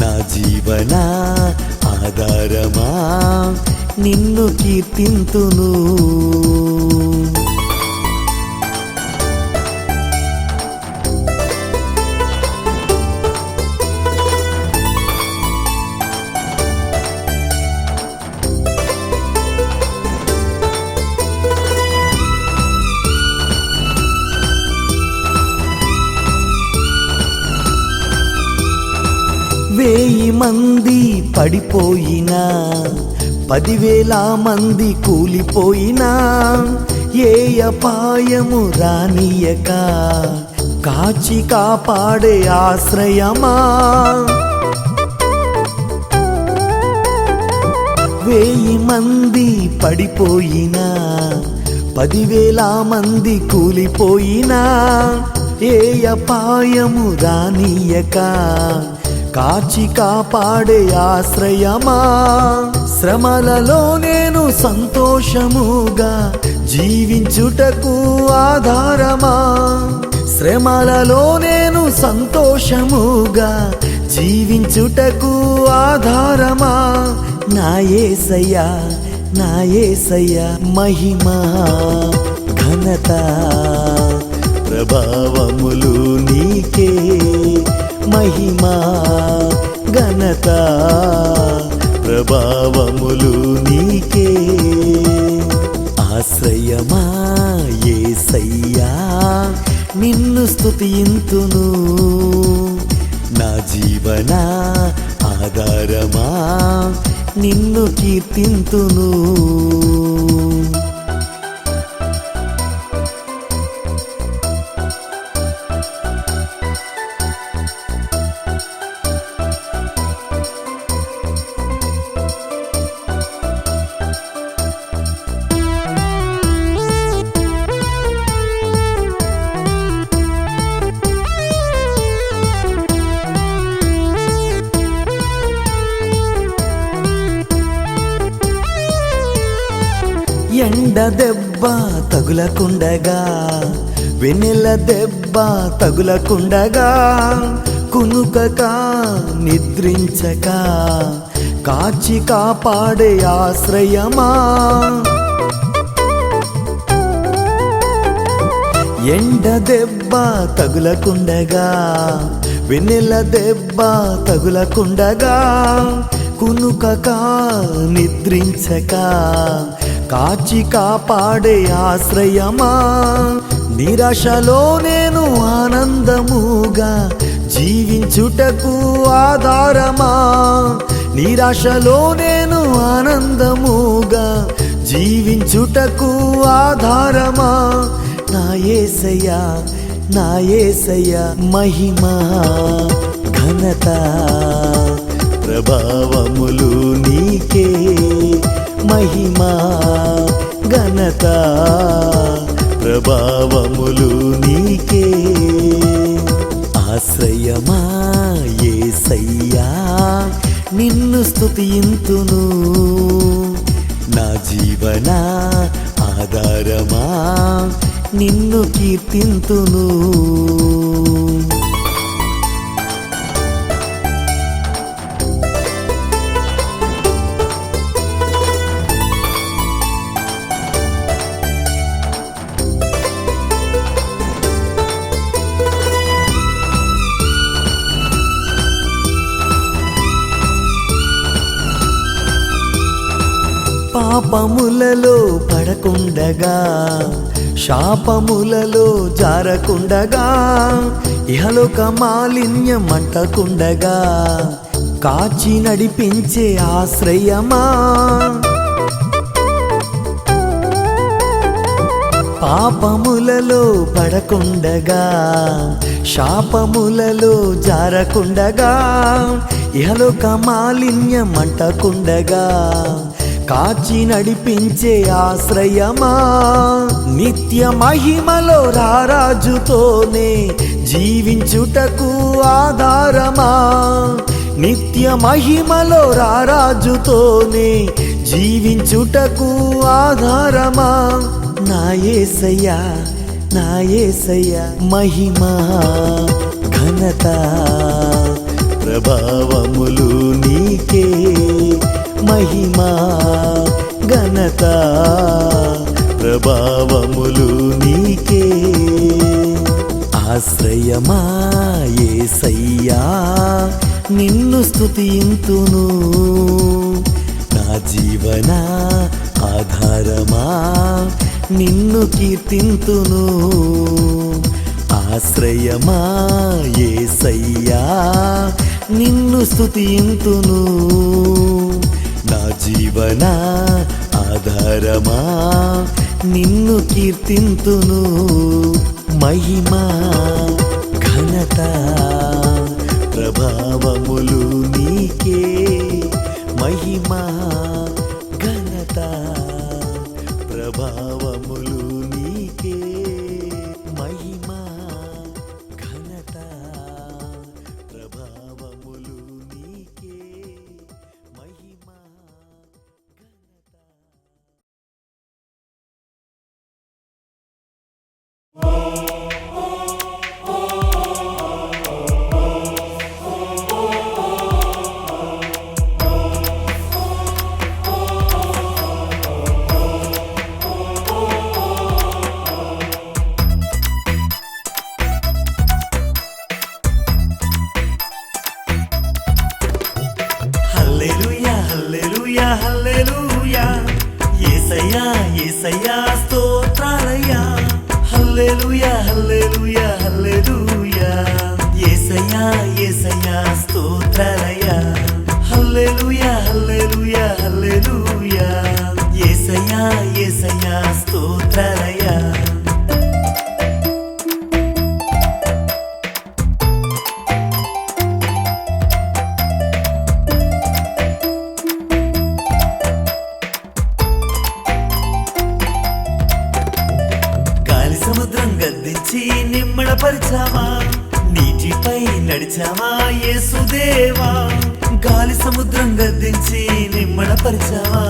నా జీవన ఆధారమా, నిన్ను కీర్తింతును. 1000 మంది పడిపోయినా 10,000 మంది కూలిపోయినా ఏ అపాయము రానియక కాచి కాపాడే ఆశ్రయమా 1000 మంది పడిపోయినా 10,000 మంది కూలిపోయినా ఏ అపాయము రానియక కాచి కాపాడే ఆశ్రయమా శ్రమలలో నేను సంతోషముగా జీవించుటకు ఆధారమా శ్రమలలో నేను సంతోషముగా జీవించుటకు ఆధారమా నా యేసయ్యా నా యేసయ్యా మహిమ ఘనత ప్రభావములు నీకే మహిమ ఘనత ప్రభావములు నీకే ఆశ్రయమా యేసయ్యా నిన్ను స్తుతింతును నా జీవన ఆధారమా నిన్ను కీర్తింతును ఎండ దెబ్బ తగులకుండగా వెన్నెల దెబ్బ తగులకుండగా కునుకక నిద్రించక కాచి కాపాడే ఆశ్రయమా ఎండ దెబ్బ తగులకుండగా వెన్నెల దెబ్బ తగులకుండగా కునుకక నిద్రించక కాచి కాపాడే ఆశ్రయమా నిరాశలో నేను ఆనందముగా జీవించుటకు ఆధారమా నిరాశలో నేను ఆనందముగా జీవించుటకు ఆధారమా నా యేసయ్యా నా యేసయ్యా మహిమ ఘనత ప్రభావములు నీకే మహిమ ఘనత ప్రభావములు నీకే ఆశ్రయమా యేసయ్యా నిన్ను స్తుతింతును నా జీవన ఆధారమా నిన్ను కీర్తింతును పాపములలో పడకుండగా శాపములలో జారకుండగా ఇహలోక మాలిన్యం అంటకుండగా కాచి నడిపించే ఆశ్రయమా పాపములలో పడకుండగా శాపములలో జారకుండగా ఇహలోక మాలిన్యం అంటకుండగా కాచి నడిపించే ఆశ్రయమా నిత్య మహిమలో రారాజుతోనే జీవించుటకు ఆధారమా నిత్య మహిమలో రారాజుతోనే జీవించుటకు ఆధారమా నా యేసయ్యా నా యేసయ్యా మహిమ ఘనత ప్రభావములు నీకే మహిమ ఘనత ప్రభావములు నీకే ఆశ్రయమా యేసయ్యా నిన్ను స్తుతింతును నా జీవన ఆధారమా నిన్ను కీర్తింతును ఆశ్రయమా యేసయ్యా నిన్ను స్తుతింతును నా జీవన ఆధారమా నిన్ను కీర్తింతును మహిమా ఘనత ప్రభావములు నీకే మహిమా ఘనత ప్రభావములు నీకే మహిమా ఘనత ప్రభావములు నీకే మహిమా ఘనత హల్లెలూయా హల్లెలూయా హల్లెలూయా యేసయ్యా యేసయ్యా స్తోత్రాలయ్యా హల్లెలూయా హల్లెలూయా హల్లెలూయా యేసయ్యా యేసయ్యా స్తోత్రాలయ్యా హల్లెలూయా హల్లెలూయా హల్లెలూయా యేసయ్యా యేసయ్యా స్తోత్రాలయ్యా గాలి సముద్రం గద్దించి నిమ్మడపరిచావా నీటిపై నడిచావా యేసుదేవా గాలి సముద్రం గద్దించి నిమ్మడపరిచావా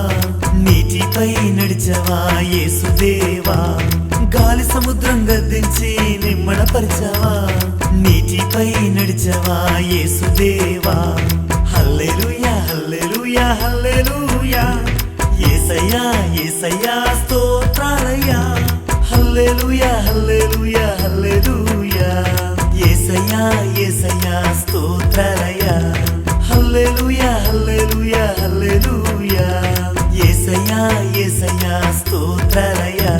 నీటిపై నడిచావా యేసుదేవా గాలి సముద్రం గద్దించి నిమ్మడపరిచావా నీటిపై నడిచావా యేసుదేవా హల్లెలూయా హల్లెలూయా హల్లెలూయా యేసయ్యా యేసయ్యా స్తోత్రాలయ్యా హల్లెలూయా హల్లెలూయా హల్లెలూయా యేసయ్యా యేసయ్యా స్తోత్రాలయ్యా హల్లెలూయా హల్లెలూయా హల్లెలూయా యేసయ్యా యేసయ్యా స్తోత్రాలయ్యా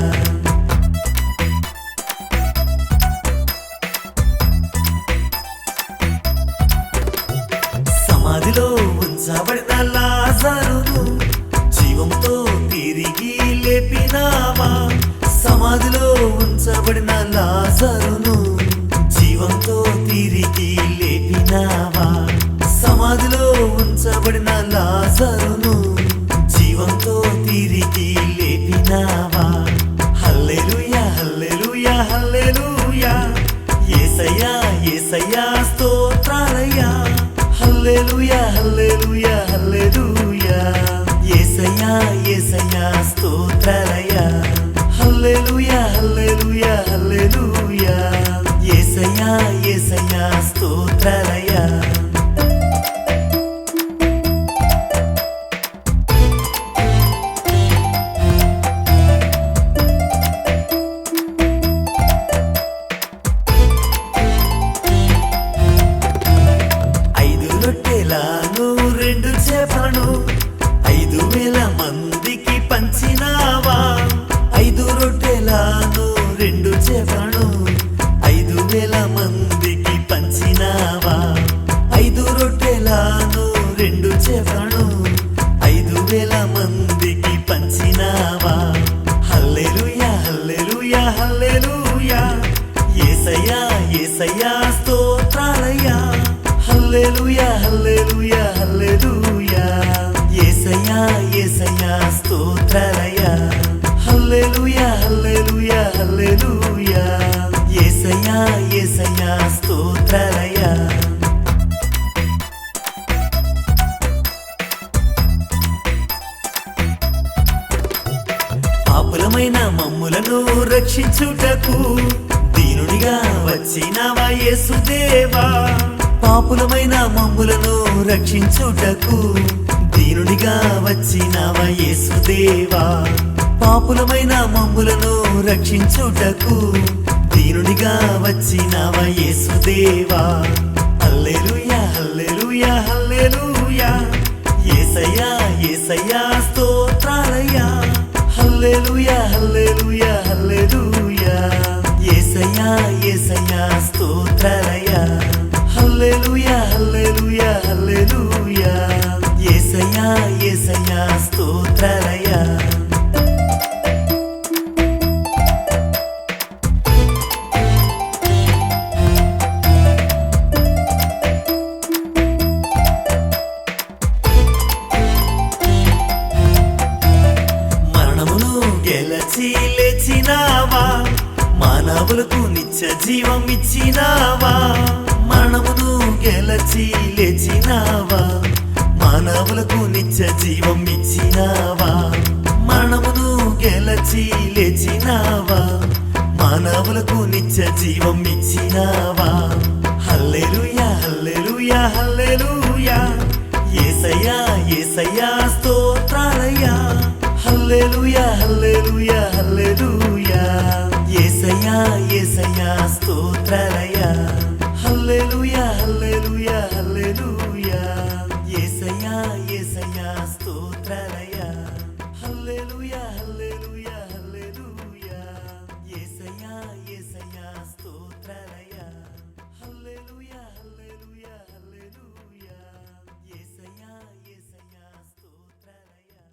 సమాధిలో ఉంచబడిన లాజరును జీవంతో తిరిగి లేపినావా సమాధిలో ఉంచబడిన లాజరును జీవంతో తిరిగి లేపినావా సమాధిలో ఉంచబడిన లాజరును జీవంతో తిరిగి లేపినావా హల్లెలూయా హల్లెలూయా హల్లెలూయా యేసయ్యా యేసయ్యా స్తోత్రాలయ్యా హల్లెలూయా హల్లెలూయా హల్లెలూయా యేసయ్యా యేసయ్యా స్తోత్రాలయ్యా హల్లెలూయా హల్లెలూయా హల్లెలూయా యేసయ్యా యేసయ్యా స్తోత్రాలయ్యా ఐదు రొట్టెలను రెండు చేపలను 5,000 మందికి పంచినావా ఐదు రొట్టెలను రెండు చేపలను 5,000 మందికి పంచినావా ఐదు రొట్టెలను రెండు చేపలను 5,000 మందికి పంచినావా హల్లెలూయా హల్లెలూయా హల్లెలూయా యేసయ్యా యేసయ్యా స్తోత్రాలయ్యా హల్లెలూయా హల్లెలూయా హల్లెలూయా యేసయ్యా యేసయ్యా స్తోత్రాలయ్యా హల్లెలూయా హల్లెలూయా హల్లెలూయా యేసయ్యా యేసయ్యా స్తోత్రాలయ్యా పాపులమైన మమ్ములను రక్షించుటకు దీనునిగా వచ్చినావా యేసుదేవా పాపులమైన మమ్ములను రక్షించుటకు దీనునిగా వచ్చినావా యేసుదేవా పాపులమైన మమ్ములను రక్షించుటకు దీనునిగా వచ్చినావా యేసుదేవా హల్లెలూయా హల్లెలూయా హల్లెలూయా యేసయ్యా యేసయ్యా స్తోత్రాలయ్యా హల్లెలూయా హల్లెలూయా హల్లెలూయా యేసయ్యా యేసయ్యా స్తోత్రాలయ్యా హల్లెలూయా హల్లెలూయా మానవులకు నిత్య జీవం ఇచ్చినావా, మరణమును గెలచి లేచినావా. మానవులకు నిత్య జీవం ఇచ్చినావా, మరణమును గెలచి లేచినావా. మానవులకు నిత్య జీవం ఇచ్చినావా. హల్లెలూయా హల్లెలూయా హల్లెలూయా, యేసయ్యా యేసయ్యా స్తోత్రాలయ్యా. హల్లెలూయా హల్లెలూయా హల్లెలూయా, యేసయ్యా యేసయ్యా స్తోత్రాలయ్యా. హల్లెలూయా హల్లెలూయా హల్లెలూయా, యేసయ్యా యేసయ్యా స్తోత్రాలయ్యా. హల్లెలూయా హల్లెలూయా హల్లెలూయా, యేసయ్యా యేసయ్యా స్తోత్రాలయ్యా. హల్లెలూయా హల్లెలూయా హల్లెలూయా, యేసయ్యా యేసయ్యా స్తోత్రాలయ్యా.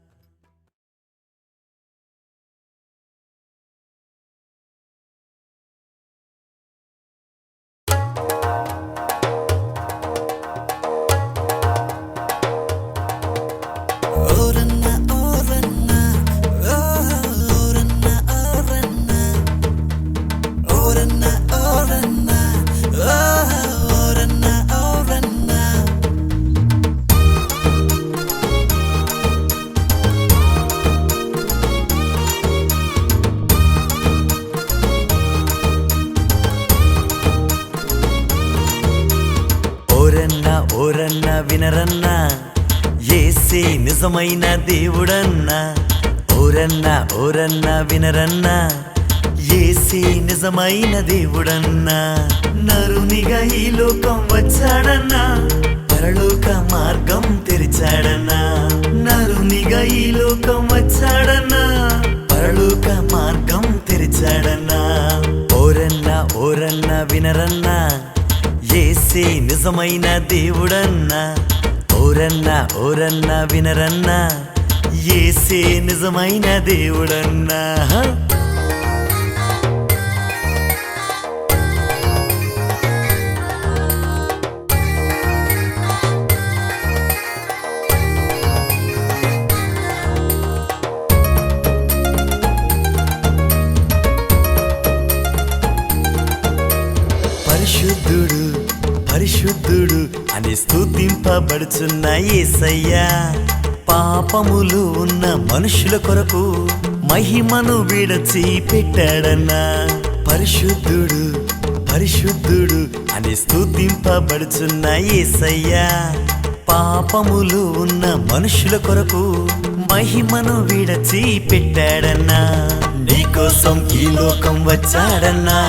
ఓరన్నా ఓరన్నా వినరన్నా, యేసే నిజమైన దేవుడన్నా. ఓరన్నా ఓరన్నా వినరన్నా, యేసే నిజమైన దేవుడన్నా. నరునిగా ఈ లోకం వచ్చాడన్నా, పరలోక మార్గం తెరిచాడన్నా. నరునిగా ఈ లోకం వచ్చాడన్నా, పరలోక మార్గం తెరిచాడన్నా. ఓరన్నా ఓరన్నా వినరన్నా, యేసే నిజమైన దేవుడన్నా. ఓరన్నా ఓరన్నా వినరన్నా, యేసే నిజమైన దేవుడన్నా. పరిశుద్ధుడు పరిశుద్ధుడు అని స్తుతింపబడుచున్న యేసయ్యా, పాపములు ఉన్న మనుషుల కొరకు మహిమను విడచి పెట్టాడన్నా. పరిశుద్ధుడు పరిశుద్ధుడు అని స్తుతింపబడుచున్న యేసయ్యా, పాపములు ఉన్న మనుషుల కొరకు మహిమను విడచి పెట్టాడన్నా. నీకోసం ఈ లోకం వచ్చాడన్నా,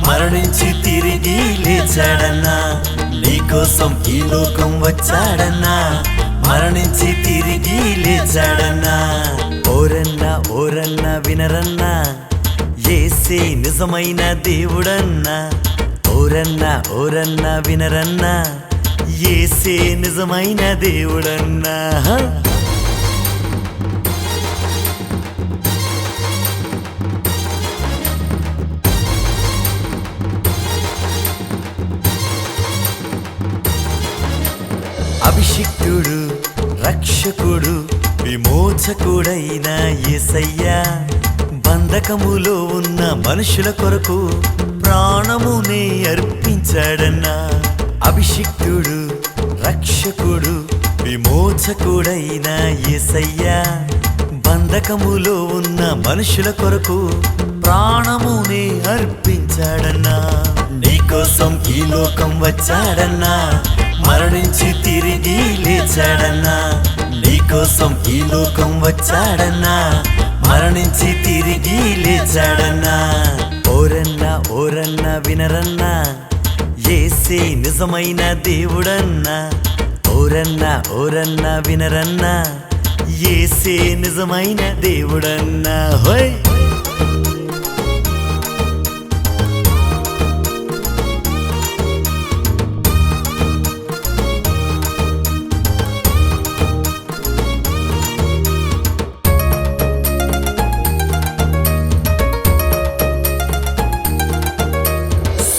మరణించి తిరిగి లేచాడన్నా. నీకోసం ఈ లోకం వచ్చాడన్నా, మరణించి తిరిగి లేచాడన్నా. ఓరన్నా ఓరన్నా వినరన్నా, యేసే నిజమైన దేవుడన్నా. ఓరన్నా ఓరన్నా వినరన్నా, యేసే నిజమైన దేవుడన్నా. అభిషిక్తుడు రక్షకుడు విమోచకుడైన యేసయ్యా, బంధకములో ఉన్న మనుషుల కొరకు ప్రాణమునే అర్పించాడన్నా. అభిషిక్తుడు రక్షకుడు విమోచకుడైన యేసయ్యా, బంధకములో ఉన్న మనుషుల కొరకు ప్రాణమునే అర్పించాడన్నా. నీకోసం ఈ లోకం వచ్చాడన్నా, మరణించి తిరిగి లేచాడన్నా. నీకోసం ఈ లోకం వచ్చాడన్నా, మరణించి తిరిగి లేచాడన్నా. ఓరన్నా ఓరన్నా వినరన్నా, యేసే నిజమైన దేవుడన్నా. ఓరన్నా ఓరన్నా వినరన్నా, యేసే నిజమైన దేవుడన్నా. హోయ్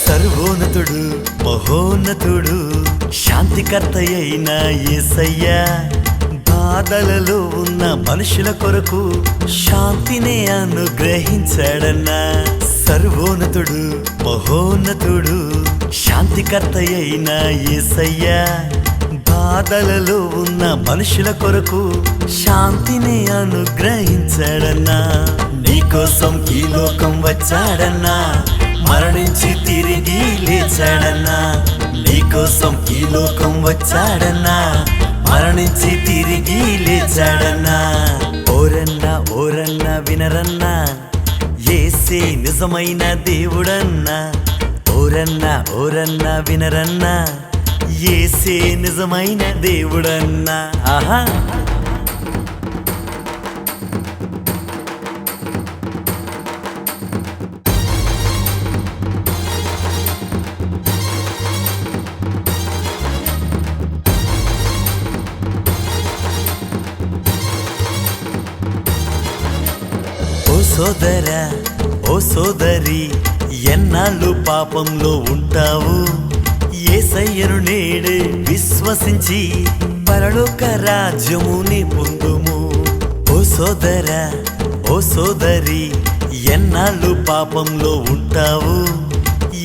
సర్వోన్నతుడు మహోన్నతుడు శాంతికర్త అయిన యేసయ్యా, బాధలలో ఉన్న మనుషుల కొరకు శాంతిని అనుగ్రహించాడన్నా. సర్వోన్నతుడు మహోన్నతుడు శాంతికర్త అయిన యేసయ్యా బాధలలో ఉన్న మనుషుల కొరకు శాంతిని అనుగ్రహించాడన్నా నీకోసం ఈ లోకం వచ్చాడన్నా మరణించి తిరిగి లేచాడన్నా నీకోసం ఈ లోకం వచ్చాడన్నా మరణించి తిరిగి లేచాడన్నా ఓరన్నా ఓరన్నా వినరన్నా యేసే నిజమైన దేవుడన్నా ఓరన్నా ఓరన్నా వినరన్నా యేసే నిజమైన దేవుడన్నా ఆహా ఓ సోదరా ఓ సోదరి ఎన్నాళ్ళు పాపంలో ఉంటావు యేసయ్యను నేడే విశ్వసించి పరలోక రాజ్యముని పొందుము ఓ సోదరా ఓ సోదరి ఎన్నాళ్ళు పాపంలో ఉంటావు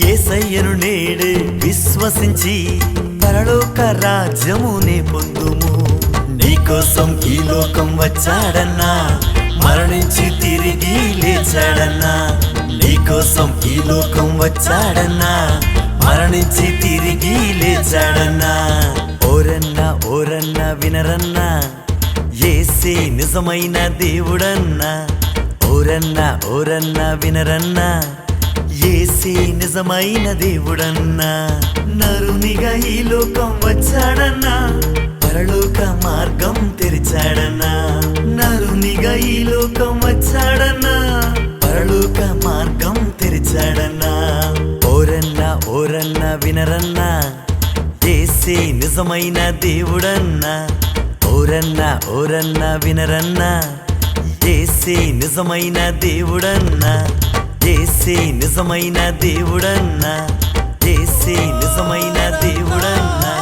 యేసయ్యను నేడే విశ్వసించి పరలోక రాజ్యముని పొందుము నీకోసం ఈ లోకం వచ్చాడన్నా మరణించి తిరిగి లేచాడన్నా నీకోసం ఈ లోకం వచ్చాడన్నా మరణించి తిరిగి లేచాడన్నా ఓరన్నా ఓరన్నా వినరన్నా యేసే నిజమైన దేవుడన్నా ఓరన్నా ఓరన్నా వినరన్నా యేసే నిజమైన దేవుడన్నా నరునిగా ఈ లోకం వచ్చాడన్నా పరలోక మార్గం తెరిచాడన్నా నరునిగా ఈ లోకం వచ్చాడన్నా పరలోక మార్గం తెరిచాడన్నా ఓరన్నా ఓరన్నా వినరన్నా యేసే నిజమైన దేవుడన్నా ఓరన్నా ఓరన్నా వినరన్నా యేసే నిజమైన దేవుడన్నా యేసే నిజమైన దేవుడన్నా యేసే నిజమైన దేవుడన్నా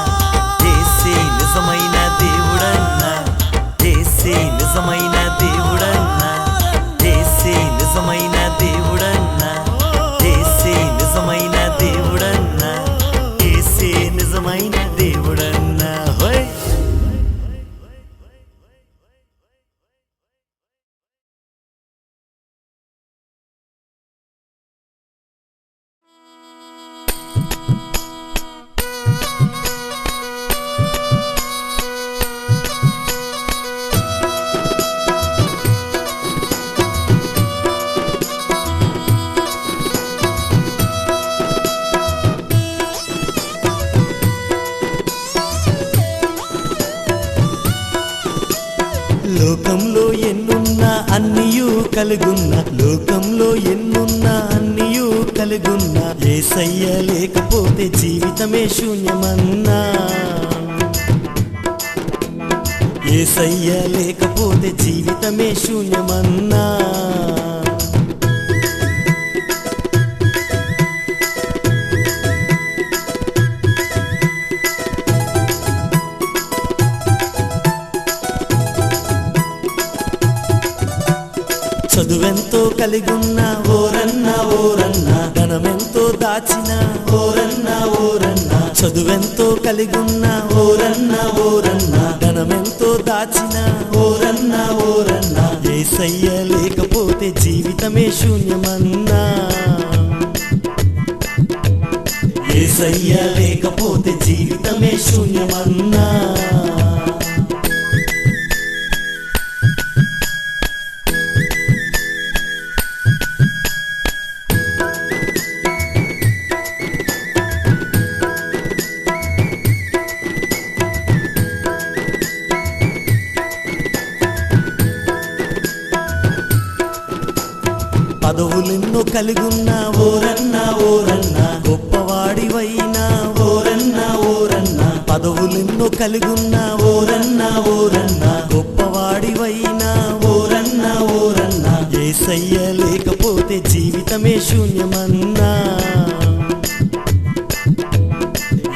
యేసే నిజమైన దేవుడన్నా యేసే నిజమైన దేవుడన్నా యేసే నిజమైన దేవుడన్నా యేసే నిజమైన దేవుడన్నా యేసే నిజమైన దేవుడన్నా హోయ్ లోకంలో ఎన్నున్నా అన్నియు కలుగున్న లోకంలో ఎన్నున్నా అన్నియు కలుగున్న యేసయ్య లేకపోతే జీవితమే శూన్యమన్నా యేసయ్య లేకపోతే జీవితమే శూన్యమన్నా చదువెంతో కలిగున్నా ఓరన్నా ఓరన్నా ధనమెంతో దాచిన ఓరన్నా ఓరన్నా చదువెంతో కలిగున్నా ఓరన్నా ఓరన్నా ధనమెంతో దాచిన ఓరన్నా ఓరన్నా యేసయ్య లేకపోతే జీవితమే శూన్యమన్నా యేసయ్య లేకపోతే జీవితమే శూన్యమన్నా పదవులెన్నో కలిగున్నా ఓరన్నా ఓరన్నా గొప్పవాడివైనా ఓరన్నా ఓరన్నా పదవులెన్నో కలిగున్నా ఓరన్నా ఓరన్నా గొప్పవాడివైనా ఓరన్నా ఓరన్నా యేసయ్య లేకపోతే జీవితమే శూన్యమన్నా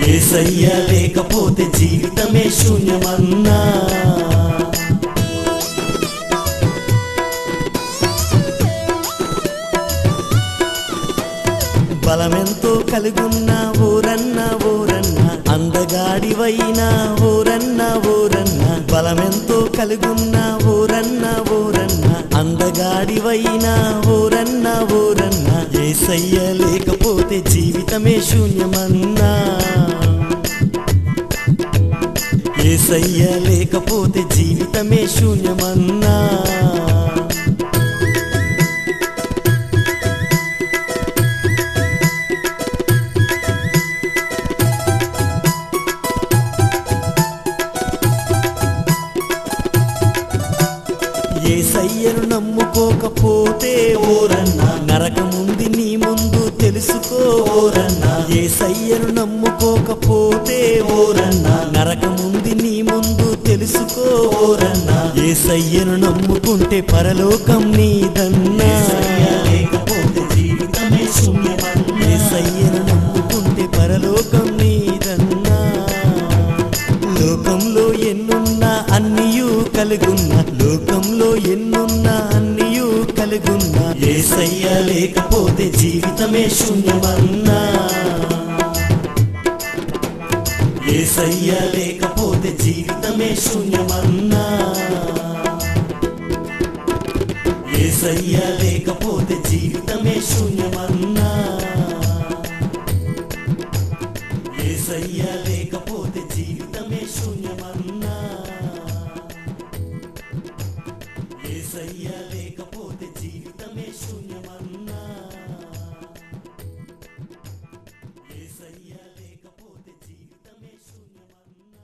యేసయ్య లేకపోతే జీవితమే శూన్యమన్నా బలమెంతో కలిగున్న ఓరన్న ఓరన్న అందగాడివైన ఓరన్న ఓరన్న బలమెంతో కలిగున్న ఓరన్న ఓరన్న అందగాడివైన ఓరన్న ఓరన్న యేసయ్య లేకపోతే జీవితమే శూన్యమన్నా యేసయ్య లేకపోతే జీవితమే శూన్యమన్నా యేసయ్యను నమ్ముకోకపోతే ఓరన్న నరకముంది నీ ముందు తెలుసుకో ఓరన్న యేసయ్యను నమ్ముకోకపోతే ఓరన్న నరకముంది నీ ముందు తెలుసుకో ఓరన్న యేసయ్యను నమ్ముకుంటే పరలోకం నీదన్నా లేకపోతే జీవితమే శూన్యమన్నా యేసయ్యను నమ్ముకుంటే పరలోకం నీదన్నా లోకంలో ఎన్నున్నా అన్నియు కలుగున్న లోకంలో ఎన్నున్నా అన్నియు కలుగున్న యేసయ్య లేకపోతే జీవితమే శూన్యమన్నా యేసయ్య లేకపోతే జీవితమే శూన్యమన్నా యేసయ్య లేకపోతే జీవితమే శూన్యమన్నా యేసయ్య లేకపోతే జీవితమే శూన్యమన్నా యేసయ్య లేకపోతే జీవితమే శూన్యమన్నా యేసయ్య లేకపోతే జీవితమే శూన్యమన్నా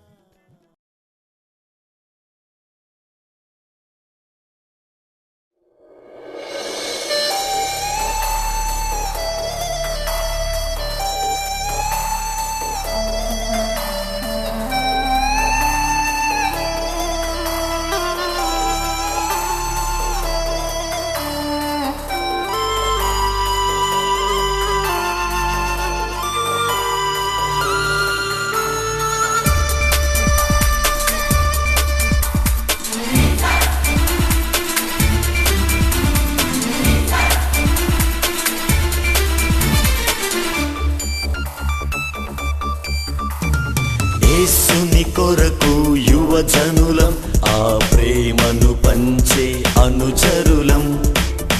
యేసుని కొరకు యువజనులం ఆ ప్రేమను పంచే అనుచరులం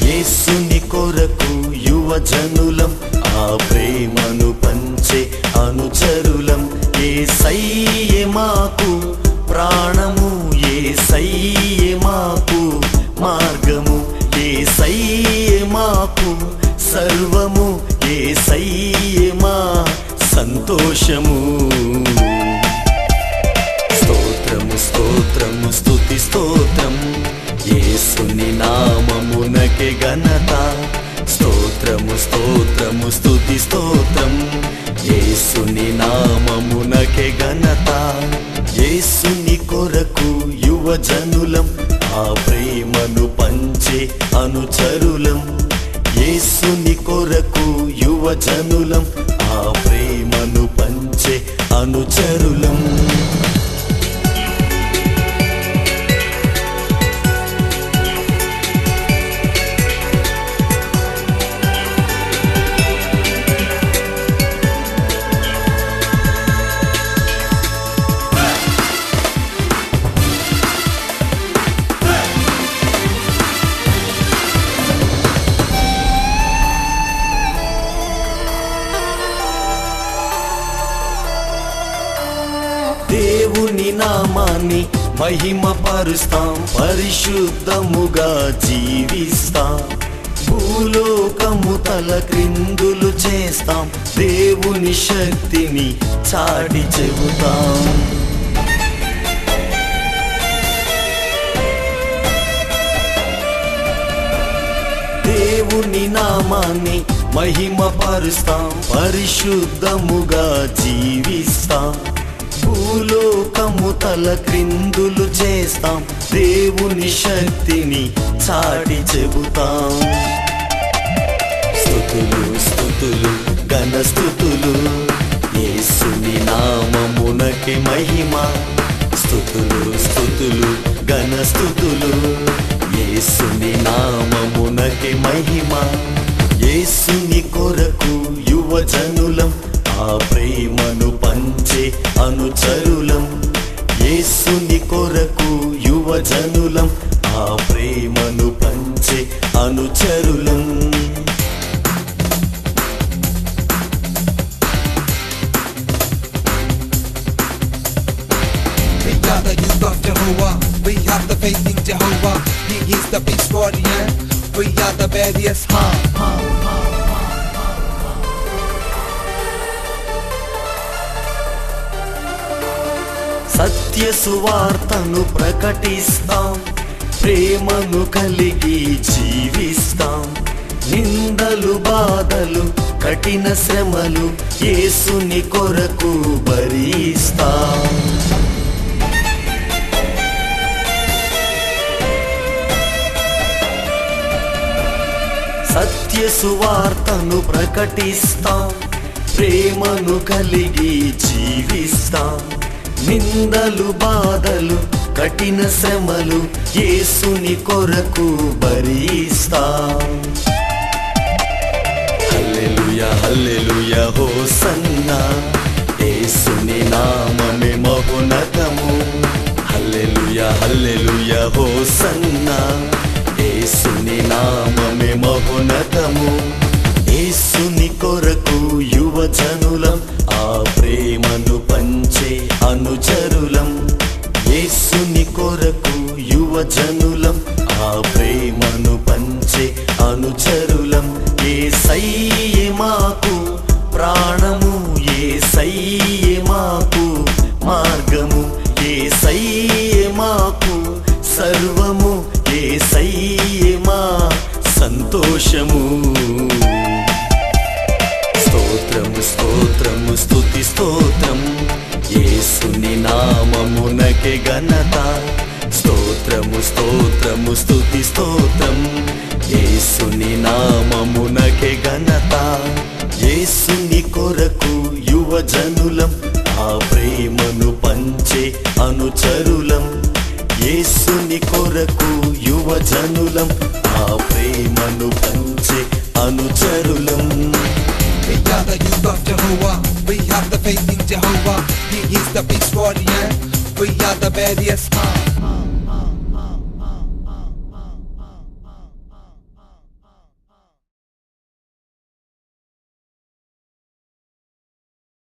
యేసుని కొరకు యువజనులం ఆ ప్రేమను పంచే అనుచరులం యేసయ్యే మాకు ప్రాణము యేసయ్యే మాకు మార్గము యేసయ్యే మాకు సర్వము యేసయ్యే మా సంతోషము స్తోత్రము స్తోత్రము స్తుతి స్తోత్రం యేసుని నామమునకే ఘనత స్తోత్రము స్తోత్రము స్తుతి స్తోత్రం యేసుని నామమునకే ఘనత యేసుని కొరకు యువజనులం ఆ ప్రేమను పంచే అనుచరులం యేసుని కొరకు యువజనులం ఆ ప్రేమను పంచే అనుచరులం దేవుని నామాన్ని మహిమపరుస్తాం పరిశుద్ధముగా జీవిస్తాం భూలోకము తల క్రిందులు చేస్తాం దేవుని శక్తిని చాటి చెబుతాం దేవుని నామాన్ని మహిమపరుస్తాం పరిశుద్ధముగా జీవిస్తాం భూలోకము తల క్రిందులు చేస్తాం దేవుని శక్తిని చాటి చెబుతాం స్తుతులు స్తుతులు ఘన స్తుతులు యేసుని నామమునకే మహిమ స్తుతులు స్తుతులు ఘన స్తుతులు యేసుని నామమునకే మహిమ యేసుని కొరకు యువజనులం ఆ ప్రేమను పంచే అనుచరులం యేసుని కొరకు యువజనులం ఆ ప్రేమను పంచే అనుచరులం We are the youth of Jehovah. We have the faith in Jehovah. He is the peace guardian. We are the various. సత్య సువార్తను ప్రకటిస్తాం ప్రేమను కలిగి జీవిస్తాం నిందలు బాధలు కఠిన శ్రమలు యేసుని కొరకు భరిస్తాం సత్య సువార్తను ప్రకటిస్తాం ప్రేమను కలిగి జీవిస్తాం నిందలు బాధలు కఠిన శ్రమలు యేసుని కొరకు భరిస్తాం హల్లెలూయా హల్లెలూయా హోసన్నా యేసుని నామమే మహోన్నతము హల్లెలూయా హల్లెలూయా హోసన్నా యేసుని నామమే మహోన్నతము యేసుని కొరకు యువజనులం ఆ ప్రేమను పంచే అనుచరులం యేసుని కొరకు యువజనులం ఆ ప్రేమను పంచే అనుచరులం యేసయ్యే మాకు ప్రాణము యేసయ్యే మాకు మార్గము యేసయ్యే మాకు సర్వము యేసయ్యే మా సంతోషము స్తోత్రము స్తోత్రము స్తుతి స్తోత్రం యేసుని నామమునకే ఘనత స్తోత్రము స్తోత్రము స్తుతి స్తోత్రం యేసుని నామమునకే ఘనత యేసుని కొరకు యువజనులం ఆ ప్రేమను పంచే అనుచరులం యేసుని కొరకు యువజనులం ఆ ప్రేమను పంచే అనుచరులం We are the youth of Jehovah. We have the faith in Jehovah. He is the peace guardian. We are the various.